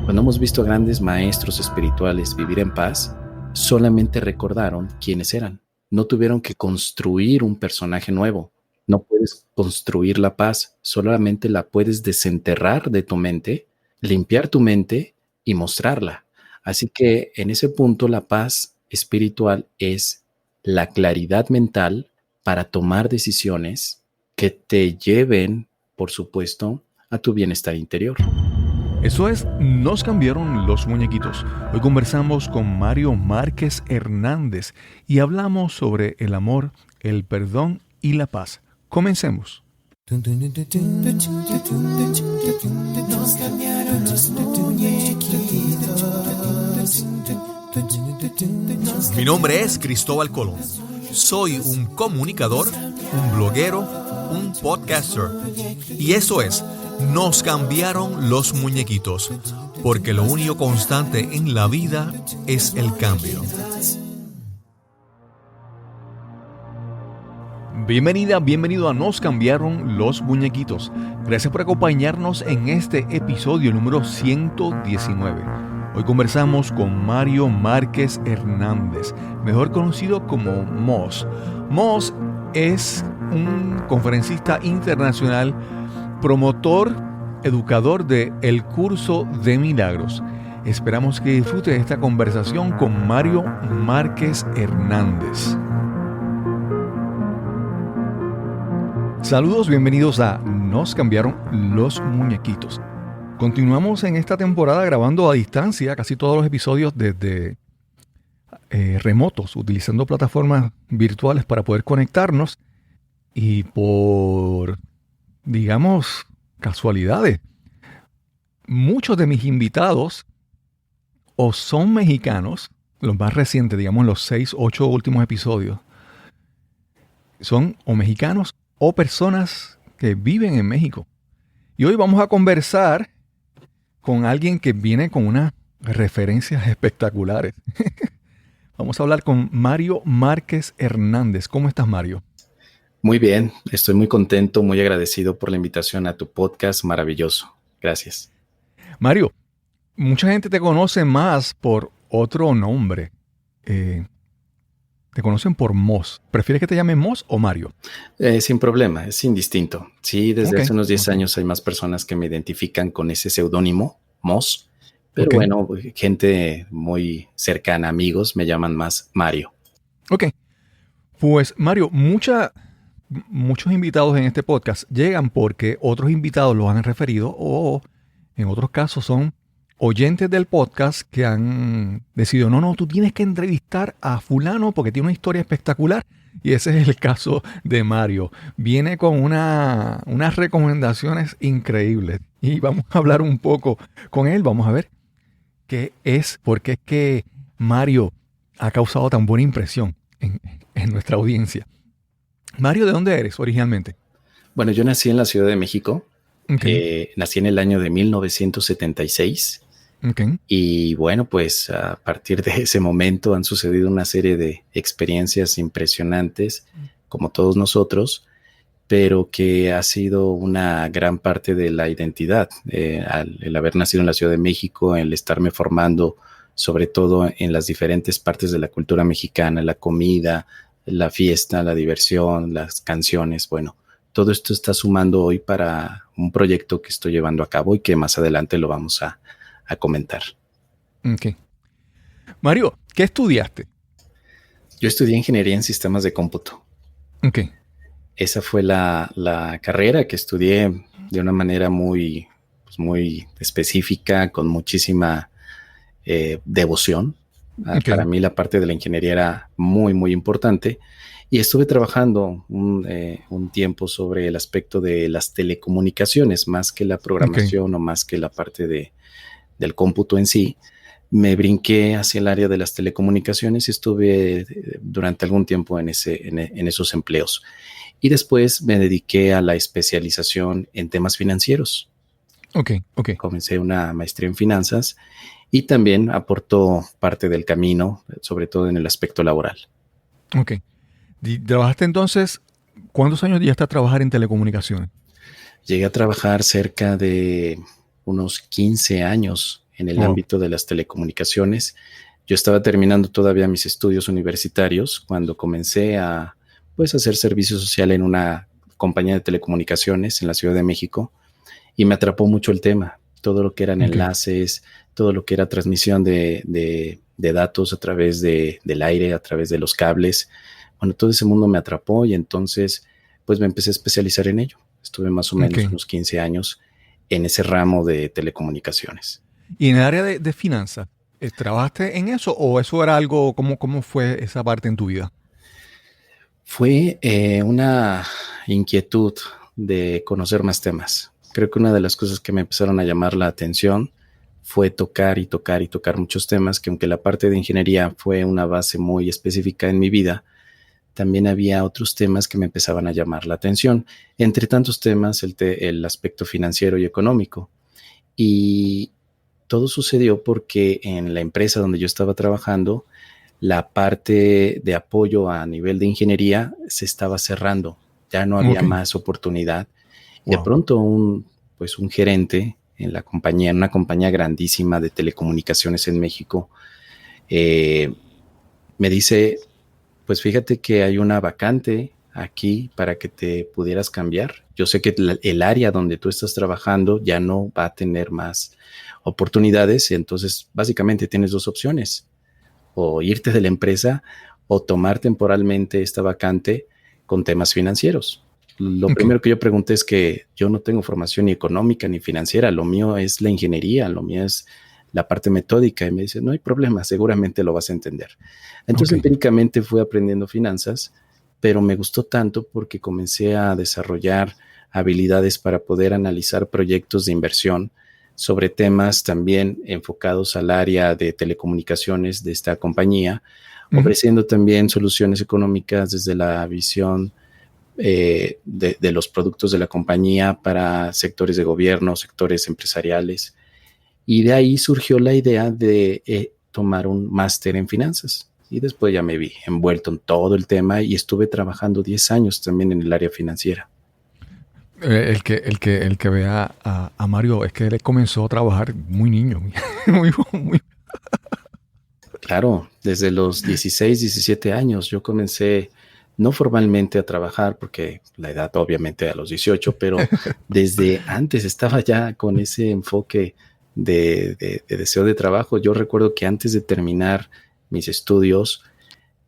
Cuando hemos visto a grandes maestros espirituales vivir en paz, solamente recordaron quiénes eran. No tuvieron que construir un personaje nuevo. No puedes construir la paz, solamente la puedes desenterrar de tu mente, limpiar tu mente y mostrarla. Así que en ese punto la paz espiritual es la claridad mental para tomar decisiones que te lleven, por supuesto, a tu bienestar interior. Eso es, nos cambiaron los muñequitos. Hoy conversamos con Mario Márquez Hernández y hablamos sobre el amor, el perdón y la paz. Comencemos. Nos cambiaron los muñequitos. Mi nombre es Cristóbal Colón. Soy un comunicador, un bloguero, un podcaster. Y eso es, nos cambiaron los muñequitos, porque lo único constante en la vida es el cambio. Bienvenido a Nos cambiaron los muñequitos. Gracias por acompañarnos en este episodio número 119. Hoy conversamos con Mario Márquez Hernández, mejor conocido como Moss. Moss es un conferencista internacional, promotor, educador de El Curso de Milagros. Esperamos que disfrute de esta conversación con Mario Márquez Hernández. Saludos, bienvenidos a Nos cambiaron los muñequitos. Continuamos en esta temporada grabando a distancia casi todos los episodios desde remotos, utilizando plataformas virtuales para poder conectarnos y por, digamos, casualidades. Muchos de mis invitados o son mexicanos, los más recientes, digamos los 6, 8 últimos episodios, son o mexicanos o personas que viven en México. Y hoy vamos a conversar con alguien que viene con unas referencias espectaculares. Vamos a hablar con Mario Márquez Hernández. ¿Cómo estás, Mario? Muy bien, estoy muy contento, muy agradecido por la invitación a tu podcast maravilloso. Gracias. Mario, mucha gente te conoce más por otro nombre. Te conocen por Moss. ¿Prefieres que te llamen Moss o Mario? Sin problema, es indistinto. Sí, desde hace unos 10 años hay más personas que me identifican con ese seudónimo, Moss. Pero bueno, gente muy cercana, amigos, me llaman más Mario. Ok. Pues Mario, muchos invitados en este podcast llegan porque otros invitados los han referido o en otros casos son oyentes del podcast que han decidido, no, tú tienes que entrevistar a fulano porque tiene una historia espectacular. Y ese es el caso de Mario. Viene con unas recomendaciones increíbles. Y vamos a hablar un poco con él. Vamos a ver por qué es que Mario ha causado tan buena impresión en nuestra audiencia. Mario, ¿de dónde eres originalmente? Bueno, yo nací en la Ciudad de México. Okay. Nací en el año de 1976. Okay. Y bueno, pues a partir de ese momento han sucedido una serie de experiencias impresionantes, como todos nosotros, pero que ha sido una gran parte de la identidad. El haber nacido en la Ciudad de México, el estarme formando sobre todo en las diferentes partes de la cultura mexicana, la comida, la fiesta, la diversión, las canciones, bueno, todo esto está sumando hoy para un proyecto que estoy llevando a cabo y que más adelante lo vamos a comentar. Okay. Mario, ¿qué estudiaste? Yo estudié ingeniería en sistemas de cómputo. Okay. Esa fue la carrera que estudié de una manera muy específica, con muchísima devoción. Okay. Para mí la parte de la ingeniería era muy, muy importante. Y estuve trabajando un tiempo sobre el aspecto de las telecomunicaciones, más que la programación o más que la parte del cómputo en sí. Me brinqué hacia el área de las telecomunicaciones y estuve durante algún tiempo en esos empleos. Y después me dediqué a la especialización en temas financieros. Okay. Comencé una maestría en finanzas y también aportó parte del camino, sobre todo en el aspecto laboral. Ok. ¿Trabajaste entonces? ¿Cuántos años llegaste a trabajar en telecomunicaciones? Llegué a trabajar cerca de unos 15 años en el Wow. ámbito de las telecomunicaciones. Yo estaba terminando todavía mis estudios universitarios cuando comencé a pues, hacer servicio social en una compañía de telecomunicaciones en la Ciudad de México y me atrapó mucho el tema, todo lo que eran Ok. enlaces, todo lo que era transmisión de datos a través del aire, a través de los cables. Bueno, todo ese mundo me atrapó y entonces pues me empecé a especializar en ello. Estuve más o menos Ok. unos 15 años en ese ramo de telecomunicaciones. Y en el área de finanzas, ¿trabajaste en eso o eso era algo, cómo fue esa parte en tu vida? Fue una inquietud de conocer más temas. Creo que una de las cosas que me empezaron a llamar la atención fue tocar y tocar y tocar muchos temas, que aunque la parte de ingeniería fue una base muy específica en mi vida, también había otros temas que me empezaban a llamar la atención. Entre tantos temas, el aspecto financiero y económico. Y todo sucedió porque en la empresa donde yo estaba trabajando, la parte de apoyo a nivel de ingeniería se estaba cerrando. Ya no había Ok. más oportunidad. De Wow. pronto un gerente en la compañía, en una compañía grandísima de telecomunicaciones en México, me dice, pues fíjate que hay una vacante aquí para que te pudieras cambiar. Yo sé que el área donde tú estás trabajando ya no va a tener más oportunidades y entonces básicamente tienes dos opciones, o irte de la empresa o tomar temporalmente esta vacante con temas financieros. Lo Ok. primero que yo pregunté es que yo no tengo formación ni económica ni financiera, lo mío es la ingeniería, lo mío es la parte metódica, y me dice, no hay problema, seguramente lo vas a entender. Entonces Ok. empíricamente fui aprendiendo finanzas, pero me gustó tanto porque comencé a desarrollar habilidades para poder analizar proyectos de inversión sobre temas también enfocados al área de telecomunicaciones de esta compañía, Ujú. ofreciendo también soluciones económicas desde la visión de los productos de la compañía para sectores de gobierno, sectores empresariales. Y de ahí surgió la idea de tomar un máster en finanzas. Y después ya me vi envuelto en todo el tema y estuve trabajando 10 años también en el área financiera. El que vea a Mario es que él comenzó a trabajar muy niño. Muy. Claro, desde los 16, 17 años yo comencé no formalmente a trabajar, porque la edad obviamente a los 18, pero desde antes estaba ya con ese enfoque de deseo de trabajo. Yo recuerdo que antes de terminar mis estudios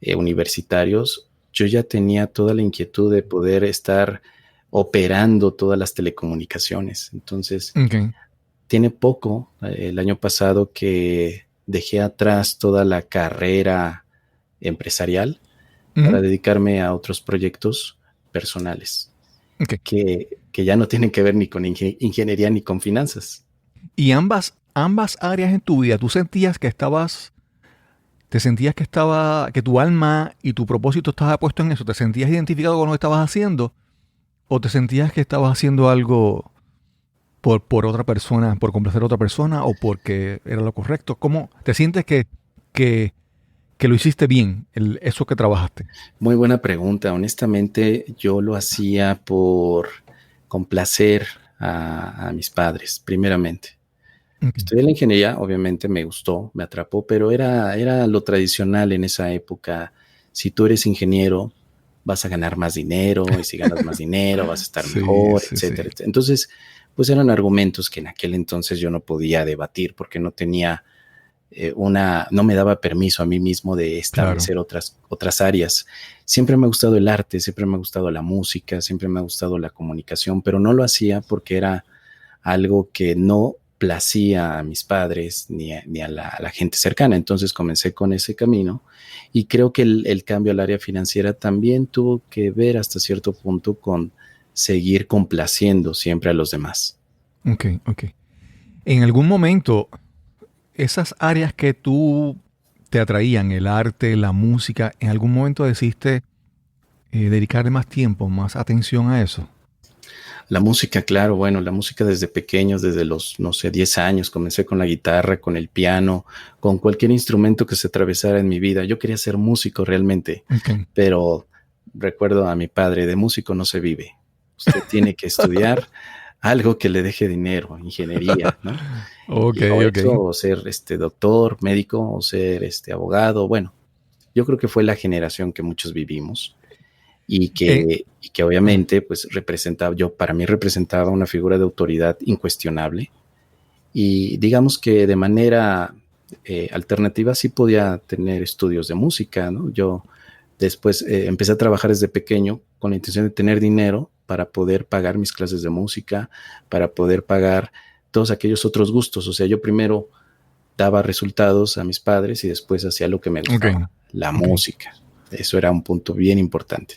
universitarios, yo ya tenía toda la inquietud de poder estar operando todas las telecomunicaciones. Entonces, Ok. tiene poco, el año pasado, que dejé atrás toda la carrera empresarial Ujú. para dedicarme a otros proyectos personales Ok. que ya no tienen que ver ni con ingeniería ni con finanzas. Y ambas áreas en tu vida, te sentías que tu alma y tu propósito estaba puesto en eso, te sentías identificado con lo que estabas haciendo, o te sentías que estabas haciendo algo por otra persona, por complacer a otra persona, o porque era lo correcto. ¿Cómo te sientes que, que lo hiciste bien, eso que trabajaste? Muy buena pregunta. Honestamente, yo lo hacía por complacer a mis padres, primeramente. Ok. Estudié la ingeniería, obviamente me gustó, me atrapó, pero era lo tradicional en esa época. Si tú eres ingeniero, vas a ganar más dinero, y si ganas más dinero, vas a estar Sí, mejor, sí, sí. etcétera, etcétera. Entonces, pues eran argumentos que en aquel entonces yo no podía debatir porque no tenía no me daba permiso a mí mismo de Claro. establecer otras áreas. Siempre me ha gustado el arte, siempre me ha gustado la música, siempre me ha gustado la comunicación, pero no lo hacía porque era algo que no placía a mis padres ni a la gente cercana. Entonces comencé con ese camino y creo que el cambio al área financiera también tuvo que ver hasta cierto punto con seguir complaciendo siempre a los demás. Ok, ok. En algún momento, esas áreas que tú te atraían, el arte, la música, en algún momento decidiste dedicarle más tiempo, más atención a eso. La música, claro, bueno, la música desde pequeños, desde los, no sé, 10 años, comencé con la guitarra, con el piano, con cualquier instrumento que se atravesara en mi vida. Yo quería ser músico realmente, Ok. pero recuerdo a mi padre, de músico no se vive. Usted tiene que estudiar, algo que le deje dinero, ingeniería, ¿no? Ok, Y, o ok. eso, o ser doctor, médico, o ser abogado. Bueno, yo creo que fue la generación que muchos vivimos Eh, y que obviamente, pues representaba, para mí representaba una figura de autoridad incuestionable. Y digamos que de manera alternativa sí podía tener estudios de música, ¿no? Yo después empecé a trabajar desde pequeño con la intención de tener dinero para poder pagar mis clases de música, para poder pagar todos aquellos otros gustos. O sea, yo primero daba resultados a mis padres y después hacía lo que me ok, gustaba, la ok. música. Eso era un punto bien importante.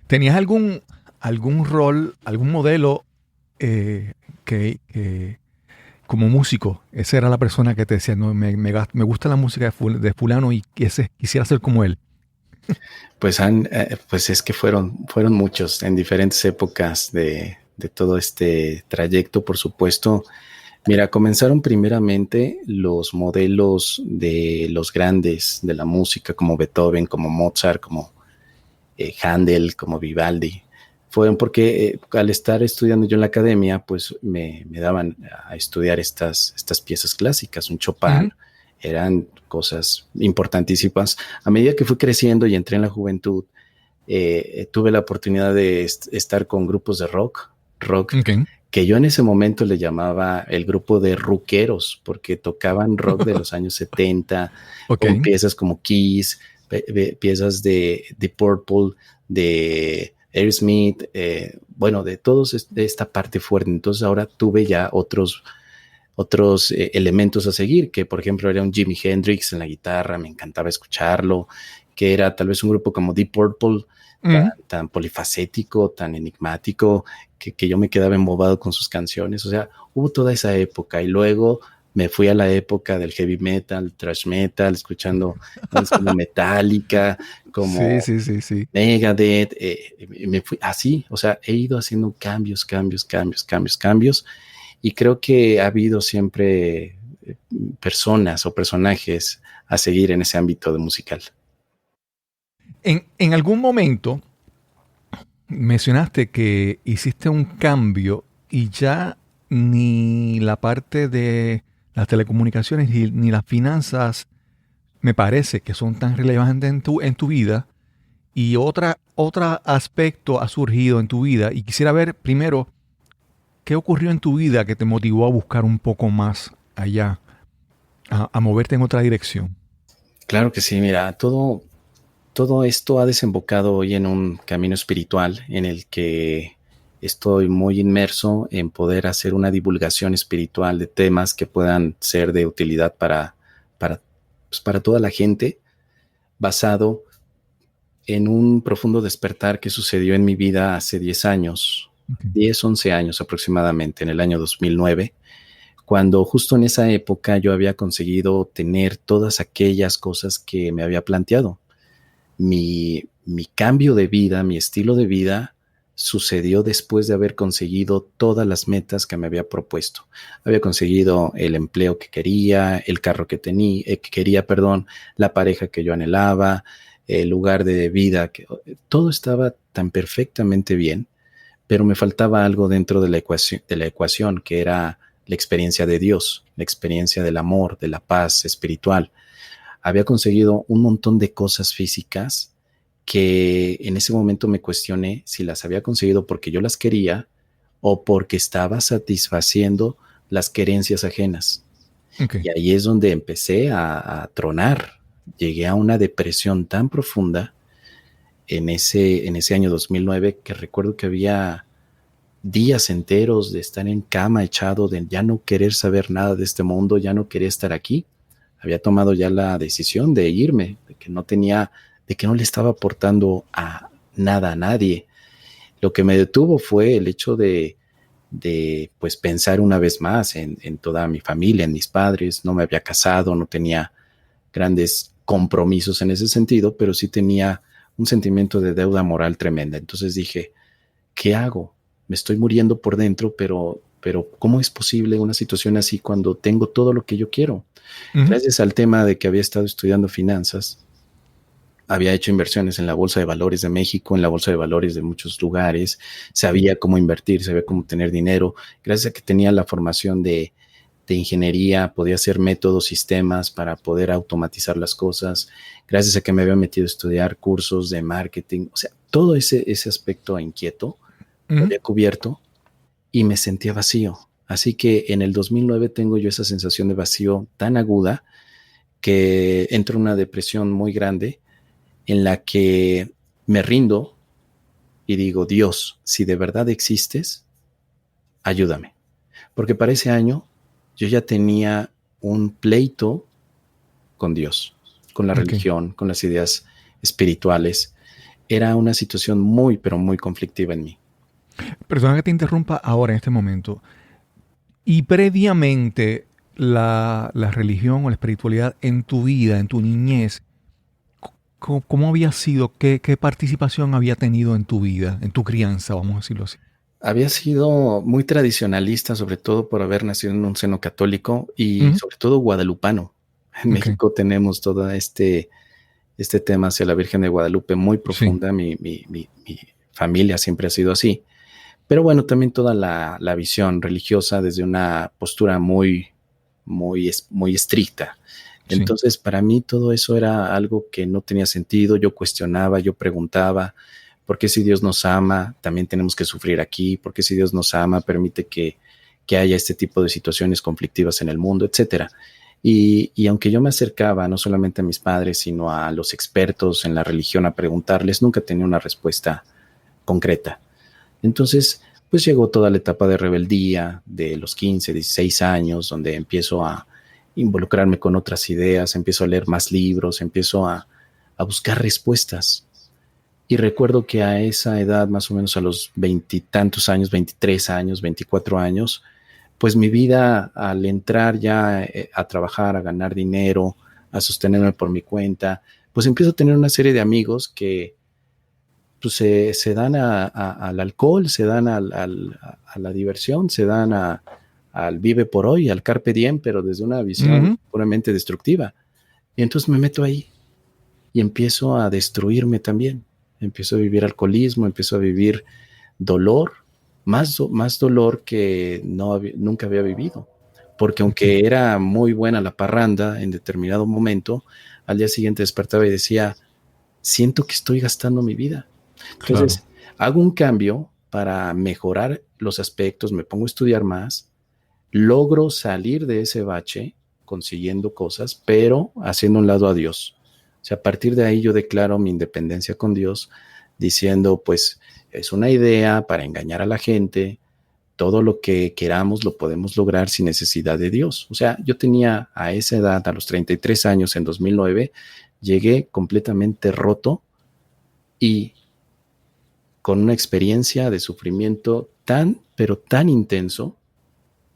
¿Tenías algún rol, algún modelo eh, que como músico, esa era la persona que te decía, no, me gusta la música de fulano y quisiera ser como él? Pues es que fueron muchos en diferentes épocas de todo este trayecto, por supuesto. Mira, comenzaron primeramente los modelos de los grandes de la música, como Beethoven, como Mozart, como Handel, como Vivaldi. Fueron porque al estar estudiando yo en la academia, pues me daban a estudiar estas piezas clásicas, un Chopin, Ujú. eran cosas importantísimas. A medida que fui creciendo y entré en la juventud, tuve la oportunidad de estar con grupos de rock Ok. que yo en ese momento le llamaba el grupo de rockeros, porque tocaban rock de los años 70, Ok. con piezas como Kiss, piezas de Purple, de Aerosmith, bueno, de todos de esta parte fuerte. Entonces ahora tuve ya otros elementos a seguir, que por ejemplo era un Jimi Hendrix en la guitarra, me encantaba escucharlo, que era tal vez un grupo como Deep Purple, Ujú. tan polifacético, tan enigmático, que yo me quedaba embobado con sus canciones. O sea, hubo toda esa época y luego me fui a la época del heavy metal, thrash metal, escuchando bandas como Metallica, Sí, como sí, sí, sí. Megadeth, me fui así, o sea, he ido haciendo cambios, y creo que ha habido siempre personas o personajes a seguir en ese ámbito de musical. En algún momento mencionaste que hiciste un cambio y ya ni la parte de las telecomunicaciones ni las finanzas me parece que son tan relevantes en tu vida y otro aspecto ha surgido en tu vida y quisiera ver primero qué ocurrió en tu vida que te motivó a buscar un poco más allá, a moverte en otra dirección. Claro que sí, mira, todo esto ha desembocado hoy en un camino espiritual en el que estoy muy inmerso en poder hacer una divulgación espiritual de temas que puedan ser de utilidad para, pues para toda la gente, basado en un profundo despertar que sucedió en mi vida hace 10 años, Okay. 10, 11 años aproximadamente, en el año 2009, cuando justo en esa época yo había conseguido tener todas aquellas cosas que me había planteado. Mi cambio de vida, mi estilo de vida, sucedió después de haber conseguido todas las metas que me había propuesto. Había conseguido el empleo que quería, el carro que quería, perdón, la pareja que yo anhelaba, el lugar de vida, todo estaba tan perfectamente bien, pero me faltaba algo dentro de la ecuación, que era la experiencia de Dios, la experiencia del amor, de la paz espiritual. Había conseguido un montón de cosas físicas que en ese momento me cuestioné si las había conseguido porque yo las quería o porque estaba satisfaciendo las querencias ajenas. Okay. Y ahí es donde empecé a tronar. Llegué a una depresión tan profunda en ese año 2009 que recuerdo que había días enteros de estar en cama echado, de ya no querer saber nada de este mundo, ya no quería estar aquí. Había tomado ya la decisión de irme, de que no le estaba aportando a nada a nadie. Lo que me detuvo fue el hecho de pues pensar una vez más en toda mi familia, en mis padres. No me había casado, no tenía grandes compromisos en ese sentido, pero sí tenía un sentimiento de deuda moral tremenda. Entonces dije, ¿qué hago? Me estoy muriendo por dentro, pero ¿cómo es posible una situación así cuando tengo todo lo que yo quiero? Ujú. Gracias al tema de que había estado estudiando finanzas, había hecho inversiones en la Bolsa de Valores de México, en la Bolsa de Valores de muchos lugares, sabía cómo invertir, sabía cómo tener dinero. Gracias a que tenía la formación de ingeniería, podía hacer métodos, sistemas para poder automatizar las cosas. Gracias a que me había metido a estudiar cursos de marketing. O sea, todo ese aspecto inquieto lo había cubierto y me sentía vacío. Así que en el 2009 tengo yo esa sensación de vacío tan aguda que entro en una depresión muy grande en la que me rindo y digo, Dios, si de verdad existes, ayúdame. Porque para ese año yo ya tenía un pleito con Dios, con la religión, con las ideas espirituales. Era una situación muy, pero muy conflictiva en mí. Perdona que te interrumpa ahora en este momento. Y previamente la religión o la espiritualidad en tu vida, en tu niñez, ¿cómo había sido? ¿Qué participación había tenido en tu vida, en tu crianza, vamos a decirlo así? Había sido muy tradicionalista, sobre todo por haber nacido en un seno católico y sobre todo guadalupano. En México tenemos todo este tema hacia la Virgen de Guadalupe muy profunda. Sí. Mi familia siempre ha sido así. Pero bueno, también toda la visión religiosa desde una postura muy estricta. Entonces, para mí todo eso era algo que no tenía sentido. Yo cuestionaba, yo preguntaba, ¿por qué si Dios nos ama, también tenemos que sufrir aquí? ¿Por qué si Dios nos ama, permite que haya este tipo de situaciones conflictivas en el mundo, etcétera? Y aunque yo me acercaba no solamente a mis padres, sino a los expertos en la religión a preguntarles, nunca tenía una respuesta concreta. Entonces, pues llegó toda la etapa de rebeldía de los 15, 16 años, donde empiezo a involucrarme con otras ideas, empiezo a leer más libros, empiezo a buscar respuestas. Y recuerdo que a esa edad, más o menos a los 20 y tantos años, 23 años, 24 años, pues mi vida al entrar ya a trabajar, a ganar dinero, a sostenerme por mi cuenta, pues empiezo a tener una serie de amigos que pues se dan al alcohol, se dan a la diversión, se dan al vive por hoy, al carpe diem, pero desde una visión puramente destructiva. Y entonces me meto ahí y empiezo a destruirme también. Empiezo a vivir alcoholismo, empiezo a vivir dolor, más dolor que nunca había vivido. Porque aunque era muy buena la parranda en determinado momento, al día siguiente despertaba y decía, siento que estoy gastando mi vida. Entonces, hago un cambio para mejorar los aspectos, me pongo a estudiar más, logro salir de ese bache consiguiendo cosas, pero haciendo un lado a Dios. O sea, a partir de ahí yo declaro mi independencia con Dios, diciendo, pues, es una idea para engañar a la gente, todo lo que queramos lo podemos lograr sin necesidad de Dios. O sea, yo tenía a esa edad, a los 33 años en 2009, llegué completamente roto y con una experiencia de sufrimiento pero tan intenso,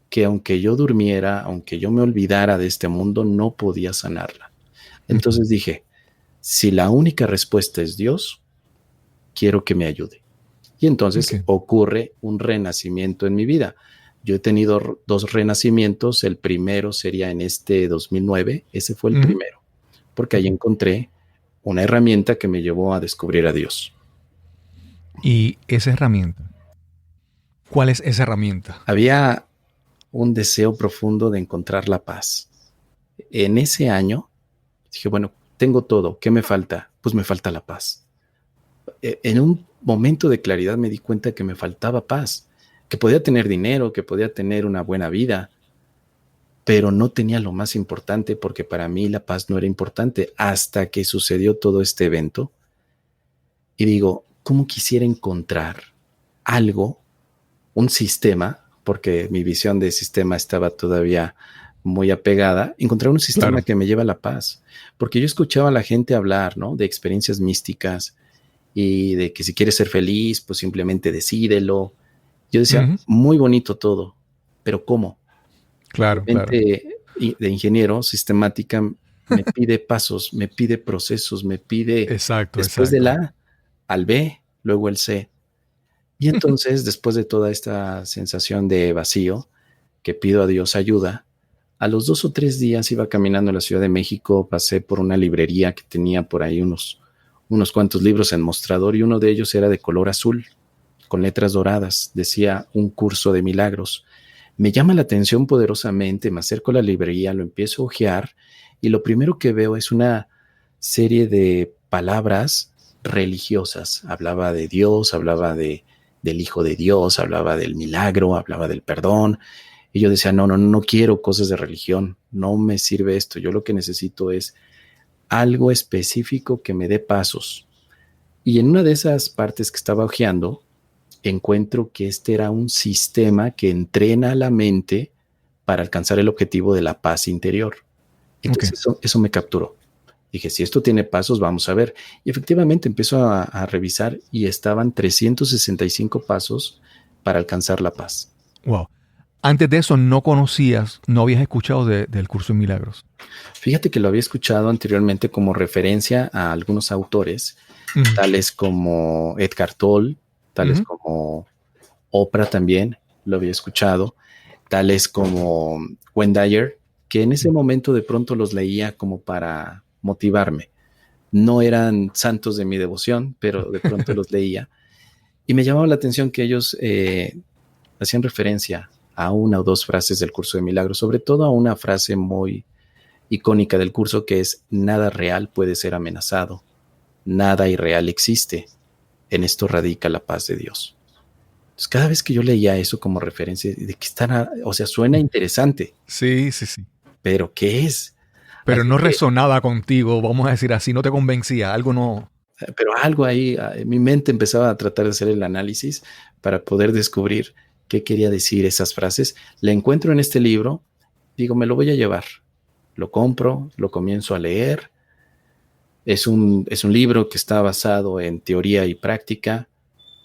que aunque yo durmiera, aunque yo me olvidara de este mundo, no podía sanarla. Entonces dije, si la única respuesta es Dios, quiero que me ayude. Y entonces ocurre un renacimiento en mi vida. Yo he tenido 2 renacimientos, el primero sería en este 2009, ese fue el primero, porque ahí encontré una herramienta que me llevó a descubrir a Dios. ¿Y esa herramienta? ¿Cuál es esa herramienta? Había un deseo profundo de encontrar la paz. En ese año dije, bueno, tengo todo, ¿qué me falta? Pues me falta la paz. En un momento de claridad me di cuenta que me faltaba paz, que podía tener dinero, que podía tener una buena vida, pero no tenía lo más importante, porque para mí la paz no era importante hasta que sucedió todo este evento. Y digo, ¿cómo quisiera encontrar algo, un sistema, porque mi visión de sistema estaba todavía muy apegada, encontrar un sistema que me lleve a la paz? Porque yo escuchaba a la gente hablar, ¿no?, de experiencias místicas y de que si quieres ser feliz, pues simplemente decídelo. Yo decía, muy bonito todo, pero ¿cómo? Claro. De ingeniero, sistemática, me pide pasos, me pide procesos, me pide después del A al B, luego el C. Y entonces, después de toda esta sensación de vacío, que pido a Dios ayuda, a los 2 o 3 días iba caminando en la Ciudad de México, pasé por una librería que tenía por ahí unos unos cuantos libros en mostrador y uno de ellos era de color azul, con letras doradas. Decía un curso de milagros. Me llama la atención poderosamente, me acerco a la librería, lo empiezo a hojear y lo primero que veo es una serie de palabras religiosas. Hablaba de Dios, hablaba del Hijo de Dios, hablaba del milagro, hablaba del perdón. Y yo decía, no quiero cosas de religión, no me sirve esto. Yo lo que necesito es algo específico que me dé pasos. Y en una de esas partes que estaba hojeando, encuentro que este era un sistema que entrena a la mente para alcanzar el objetivo de la paz interior. Entonces eso me capturó. Dije, si esto tiene pasos, vamos a ver. Y efectivamente empiezo a revisar y estaban 365 pasos para alcanzar la paz. Wow. Antes de eso no conocías, no habías escuchado del curso de milagros. Fíjate que lo había escuchado anteriormente como referencia a algunos autores, tales como Eckhart Tolle, tales como Oprah también, lo había escuchado, tales como Wayne Dyer, que en ese momento de pronto los leía como para motivarme. No eran santos de mi devoción, pero de pronto los leía. Y me llamaba la atención que ellos hacían referencia a una o dos frases del curso de milagros, sobre todo a una frase muy icónica del curso que es: nada real puede ser amenazado, nada irreal existe, en esto radica la paz de Dios. Entonces, cada vez que yo leía eso como referencia, de que suena interesante. Sí. Pero ¿qué es? Pero así no resonaba contigo, vamos a decir así, no te convencía, algo no. Pero algo ahí, mi mente empezaba a tratar de hacer el análisis para poder descubrir qué quería decir esas frases. La encuentro en este libro, digo, me lo voy a llevar. Lo compro, lo comienzo a leer. Es un libro que está basado en teoría y práctica.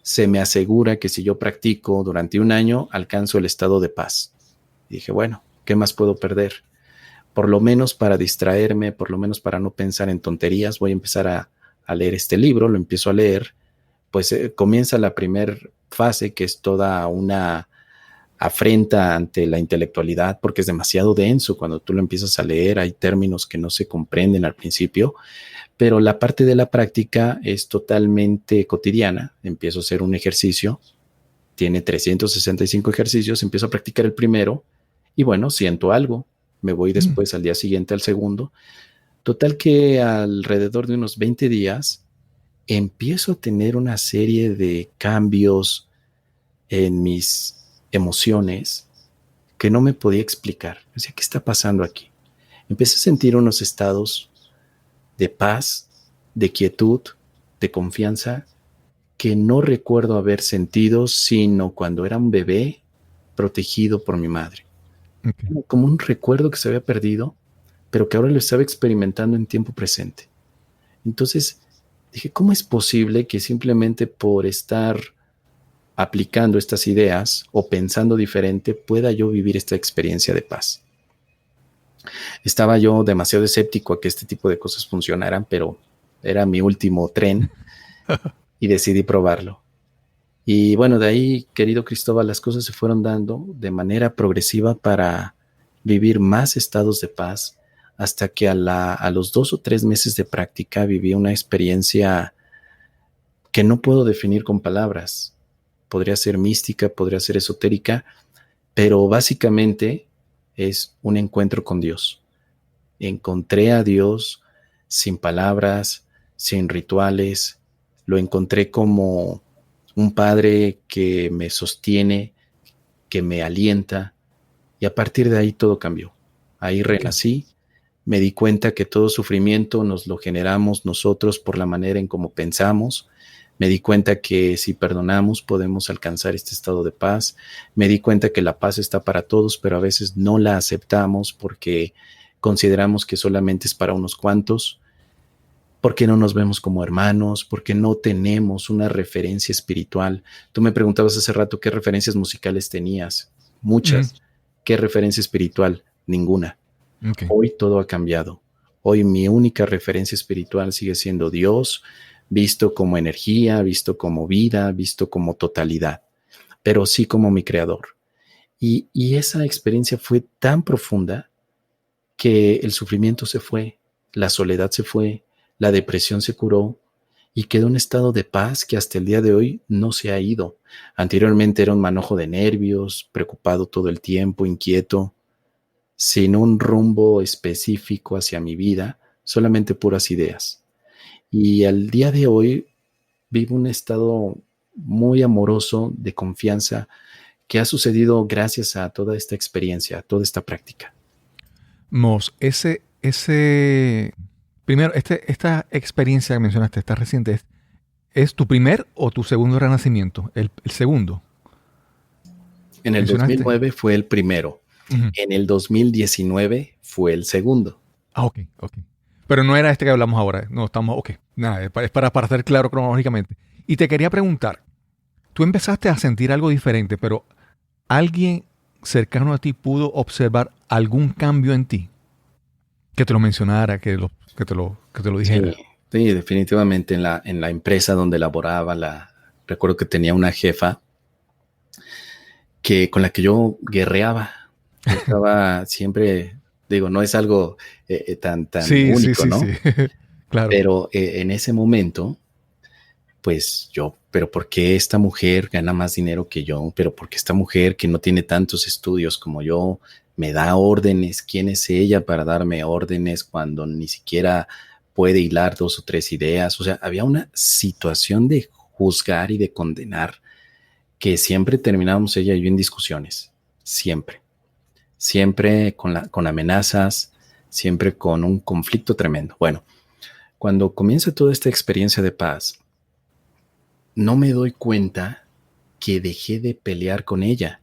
Se me asegura que si yo practico durante un año, alcanzo el estado de paz. Y dije, bueno, ¿qué más puedo perder? Por lo menos para distraerme, por lo menos para no pensar en tonterías, voy a empezar a leer este libro, lo empiezo a leer. Pues comienza la primera fase, que es toda una afrenta ante la intelectualidad, porque es demasiado denso. Cuando tú lo empiezas a leer, hay términos que no se comprenden al principio, pero la parte de la práctica es totalmente cotidiana. Empiezo a hacer un ejercicio, tiene 365 ejercicios, empiezo a practicar el primero y bueno, siento algo, me voy después al día siguiente al segundo. Total que alrededor de unos 20 días empiezo a tener una serie de cambios en mis emociones que no me podía explicar. O sea, ¿qué está pasando aquí? Empecé a sentir unos estados de paz, de quietud, de confianza que no recuerdo haber sentido sino cuando era un bebé protegido por mi madre. Okay. Como un recuerdo que se había perdido, pero que ahora lo estaba experimentando en tiempo presente. Entonces dije, ¿cómo es posible que simplemente por estar aplicando estas ideas o pensando diferente pueda yo vivir esta experiencia de paz? Estaba yo demasiado escéptico a que este tipo de cosas funcionaran, pero era mi último tren y decidí probarlo. Y bueno, de ahí, querido Cristóbal, las cosas se fueron dando de manera progresiva para vivir más estados de paz, hasta que a los 2 o 3 meses de práctica viví una experiencia que no puedo definir con palabras. Podría ser mística, podría ser esotérica, pero básicamente es un encuentro con Dios. Encontré a Dios sin palabras, sin rituales. Lo encontré como un padre que me sostiene, que me alienta, y a partir de ahí todo cambió. Ahí renací, me di cuenta que todo sufrimiento nos lo generamos nosotros por la manera en cómo pensamos. Me di cuenta que si perdonamos podemos alcanzar este estado de paz. Me di cuenta que la paz está para todos, pero a veces no la aceptamos porque consideramos que solamente es para unos cuantos, porque no nos vemos como hermanos, porque no tenemos una referencia espiritual. Tú me preguntabas hace rato qué referencias musicales tenías. Muchas. ¿Qué referencia espiritual? Ninguna. Okay. Hoy todo ha cambiado. Hoy mi única referencia espiritual sigue siendo Dios, visto como energía, visto como vida, visto como totalidad, pero sí como mi creador. Y esa experiencia fue tan profunda que el sufrimiento se fue, la soledad se fue, la depresión se curó, y quedó un estado de paz que hasta el día de hoy no se ha ido. Anteriormente era un manojo de nervios, preocupado todo el tiempo, inquieto, sin un rumbo específico hacia mi vida, solamente puras ideas. Y al día de hoy vivo un estado muy amoroso, de confianza, que ha sucedido gracias a toda esta experiencia, a toda esta práctica. Mos, primero, esta experiencia que mencionaste, esta reciente, ¿es tu primer o tu segundo renacimiento? El segundo. En el 2009 fue el primero. Uh-huh. En el 2019 fue el segundo. Ah, ok. Pero no era este que hablamos ahora. No, estamos, ok. Nada, es para estar claro cronológicamente. Y te quería preguntar, tú empezaste a sentir algo diferente, pero ¿alguien cercano a ti pudo observar algún cambio en ti? Que te lo mencionara, que te lo dijera. Sí, definitivamente en la empresa donde laboraba, recuerdo que tenía una jefa con la que yo guerreaba. Yo estaba siempre, digo, no es algo tan único, ¿no? Sí. Claro. Pero en ese momento, pues pero ¿por qué esta mujer gana más dinero que yo? Pero ¿por qué esta mujer que no tiene tantos estudios como yo me da órdenes? ¿Quién es ella para darme órdenes cuando ni siquiera puede hilar 2 o 3 ideas? O sea, había una situación de juzgar y de condenar que siempre terminábamos ella y yo en discusiones. Siempre con amenazas, siempre con un conflicto tremendo. Bueno, cuando comienza toda esta experiencia de paz, no me doy cuenta que dejé de pelear con ella.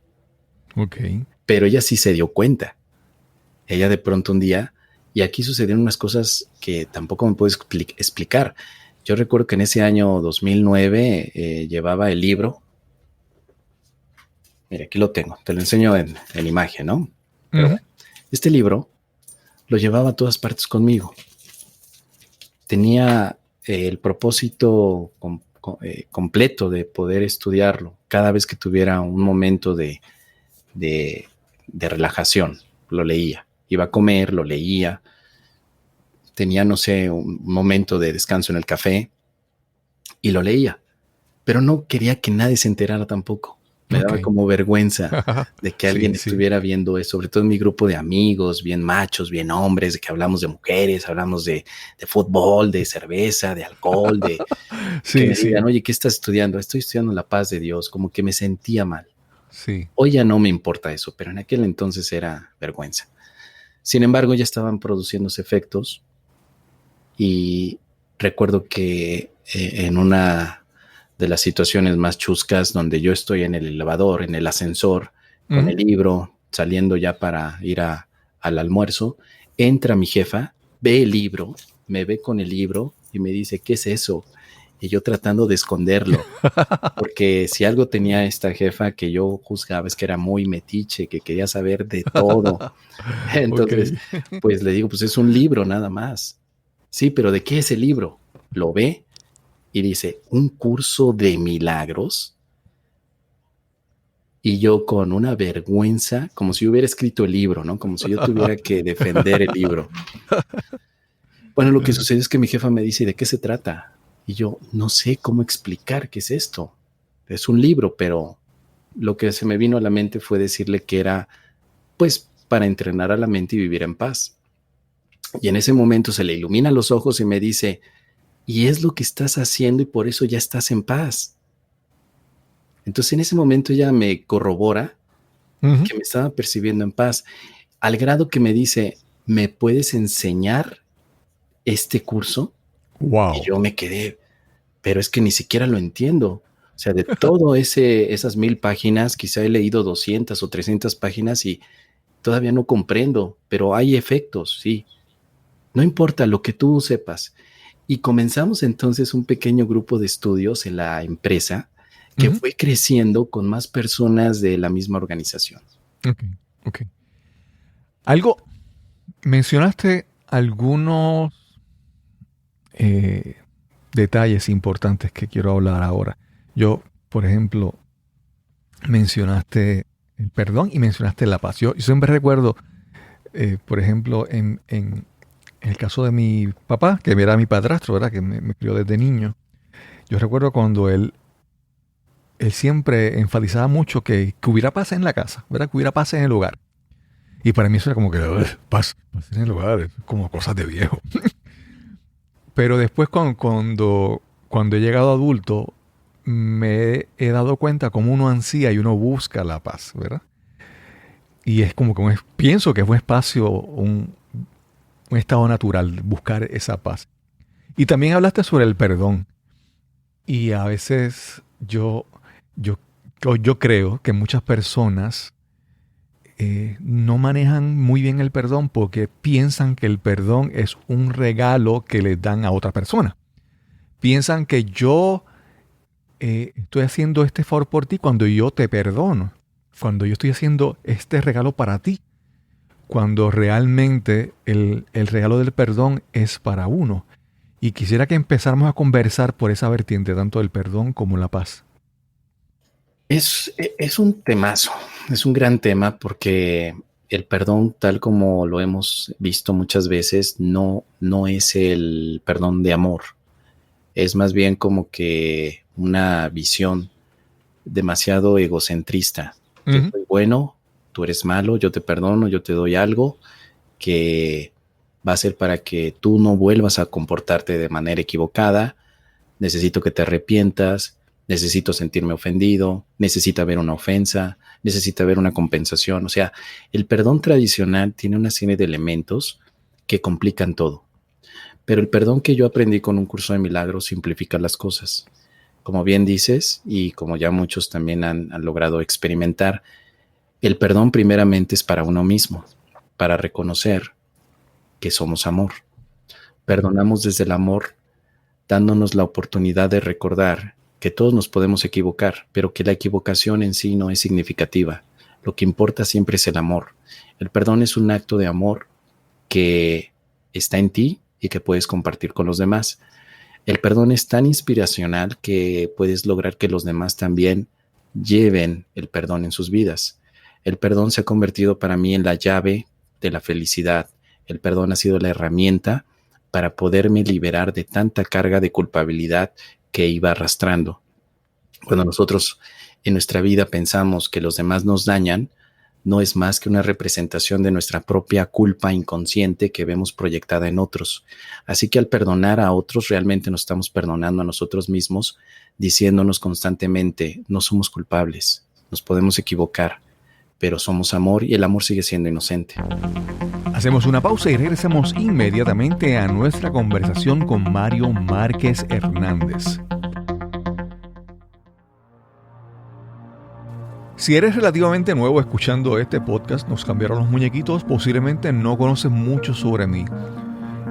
Ok. Pero ella sí se dio cuenta. Ella de pronto un día, y aquí sucedieron unas cosas que tampoco me puedo explicar. Yo recuerdo que en ese año 2009 llevaba el libro. Mira, aquí lo tengo, te lo enseño en imagen, ¿no? Pero bueno, este libro lo llevaba a todas partes conmigo. Tenía el propósito completo de poder estudiarlo cada vez que tuviera un momento de relajación. Lo leía. Iba a comer, lo leía. Tenía, no sé, un momento de descanso en el café y lo leía. Pero no quería que nadie se enterara tampoco. Me daba como vergüenza de que alguien estuviera viendo eso, sobre todo en mi grupo de amigos, bien machos, bien hombres, de que hablamos de mujeres, hablamos de fútbol, de cerveza, de alcohol, de que me digan, oye, ¿qué estás estudiando? Estoy estudiando la paz de Dios, como que me sentía mal. Sí. Hoy ya no me importa eso, pero en aquel entonces era vergüenza. Sin embargo, ya estaban produciéndose efectos y recuerdo que en una de las situaciones más chuscas donde yo estoy en el elevador, en el ascensor, con el libro, saliendo ya para ir al almuerzo, entra mi jefa, ve el libro, me ve con el libro y me dice, ¿qué es eso? Y yo tratando de esconderlo, porque si algo tenía esta jefa que yo juzgaba es que era muy metiche, que quería saber de todo. Entonces, pues le digo, pues es un libro nada más. Sí, pero ¿de qué es el libro? Lo ve y dice, ¿un curso de milagros? Y yo con una vergüenza, como si hubiera escrito el libro, ¿no? Como si yo tuviera que defender el libro. Bueno, lo que sucede es que mi jefa me dice, ¿de qué se trata? Y yo no sé cómo explicar qué es esto. Es un libro, pero lo que se me vino a la mente fue decirle que era, pues, para entrenar a la mente y vivir en paz. Y en ese momento se le iluminan los ojos y me dice, y es lo que estás haciendo y por eso ya estás en paz. Entonces en ese momento ella me corrobora que me estaba percibiendo en paz, al grado que me dice, ¿me puedes enseñar este curso? Wow. Y yo me quedé, pero es que ni siquiera lo entiendo. O sea, de todo esas 1000 páginas, quizá he leído 200 o 300 páginas y todavía no comprendo, pero hay efectos, sí. No importa lo que tú sepas. Y comenzamos entonces un pequeño grupo de estudios en la empresa que fue creciendo con más personas de la misma organización. Ok. Mencionaste algunos detalles importantes que quiero hablar ahora. Yo, por ejemplo, mencionaste el perdón y mencionaste la paz. Yo siempre recuerdo, por ejemplo, en el caso de mi papá, que era mi padrastro, ¿verdad? Que me crió desde niño. Yo recuerdo cuando él siempre enfatizaba mucho que hubiera paz en la casa, ¿verdad? Que hubiera paz en el hogar. Y para mí eso era como que paz en el hogar, como cosas de viejo. Pero después cuando he llegado adulto, me he dado cuenta cómo uno ansía y uno busca la paz, ¿verdad? Y es como que pienso que es un espacio, un estado natural, buscar esa paz. Y también hablaste sobre el perdón. Y a veces yo creo que muchas personas no manejan muy bien el perdón porque piensan que el perdón es un regalo que les dan a otra persona. Piensan que yo estoy haciendo este favor por ti cuando yo te perdono, cuando yo estoy haciendo este regalo para ti, cuando realmente el regalo del perdón es para uno. Y quisiera que empezáramos a conversar por esa vertiente, tanto del perdón como la paz. Es un temazo, es un gran tema porque el perdón, tal como lo hemos visto muchas veces, no es el perdón de amor. Es más bien como que una visión demasiado egocentrista. Yo soy bueno, tú eres malo, yo te perdono, yo te doy algo que va a ser para que tú no vuelvas a comportarte de manera equivocada. Necesito que te arrepientas, necesito sentirme ofendido, necesita haber una ofensa, necesita haber una compensación. O sea, el perdón tradicional tiene una serie de elementos que complican todo. Pero el perdón que yo aprendí con un curso de milagros simplifica las cosas. Como bien dices, y como ya muchos también han logrado experimentar, el perdón primeramente es para uno mismo, para reconocer que somos amor. Perdonamos desde el amor, dándonos la oportunidad de recordar que todos nos podemos equivocar, pero que la equivocación en sí no es significativa. Lo que importa siempre es el amor. El perdón es un acto de amor que está en ti y que puedes compartir con los demás. El perdón es tan inspiracional que puedes lograr que los demás también lleven el perdón en sus vidas. El perdón se ha convertido para mí en la llave de la felicidad. El perdón ha sido la herramienta para poderme liberar de tanta carga de culpabilidad que iba arrastrando. Cuando nosotros en nuestra vida pensamos que los demás nos dañan, no es más que una representación de nuestra propia culpa inconsciente que vemos proyectada en otros. Así que al perdonar a otros, realmente nos estamos perdonando a nosotros mismos, diciéndonos constantemente, no somos culpables, nos podemos equivocar, pero somos amor y el amor sigue siendo inocente. Hacemos una pausa y regresamos inmediatamente a nuestra conversación con Mario Márquez Hernández. Si eres relativamente nuevo escuchando este podcast, Nos cambiaron los muñequitos, posiblemente no conoces mucho sobre mí.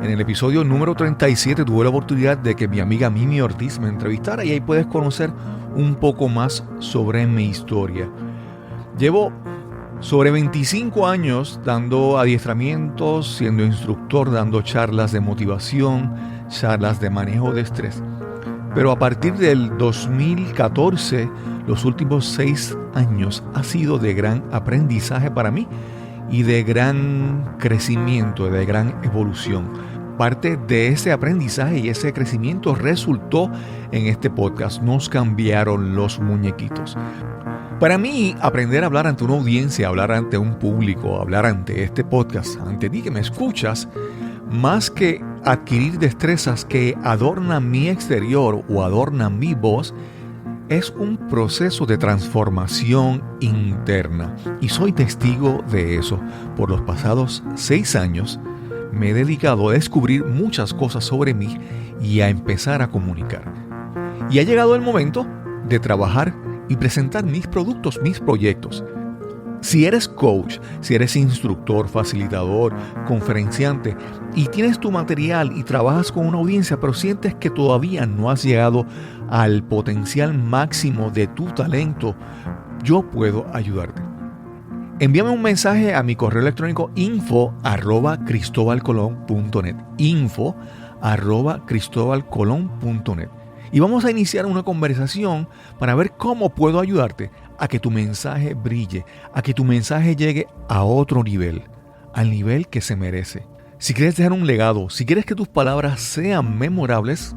En el episodio número 37 tuve la oportunidad de que mi amiga Mimi Ortiz me entrevistara y ahí puedes conocer un poco más sobre mi historia. Llevo sobre 25 años dando adiestramientos, siendo instructor, dando charlas de motivación, charlas de manejo de estrés. Pero a partir del 2014, los últimos 6 años ha sido de gran aprendizaje para mí y de gran crecimiento, de gran evolución. Parte de ese aprendizaje y ese crecimiento resultó en este podcast, Nos cambiaron los muñequitos. Para mí, aprender a hablar ante una audiencia, hablar ante un público, hablar ante este podcast, ante ti que me escuchas, más que adquirir destrezas que adornan mi exterior o adornan mi voz, es un proceso de transformación interna. Y soy testigo de eso. Por los pasados 6 años, me he dedicado a descubrir muchas cosas sobre mí y a empezar a comunicar. Y ha llegado el momento de trabajar y presentar mis productos, mis proyectos. Si eres coach, si eres instructor, facilitador, conferenciante y tienes tu material y trabajas con una audiencia, pero sientes que todavía no has llegado al potencial máximo de tu talento, yo puedo ayudarte. Envíame un mensaje a mi correo electrónico info@cristobalcolon.net info@cristobalcolon.net y vamos a iniciar una conversación para ver cómo puedo ayudarte a que tu mensaje brille, a que tu mensaje llegue a otro nivel, al nivel que se merece. Si quieres dejar un legado, si quieres que tus palabras sean memorables,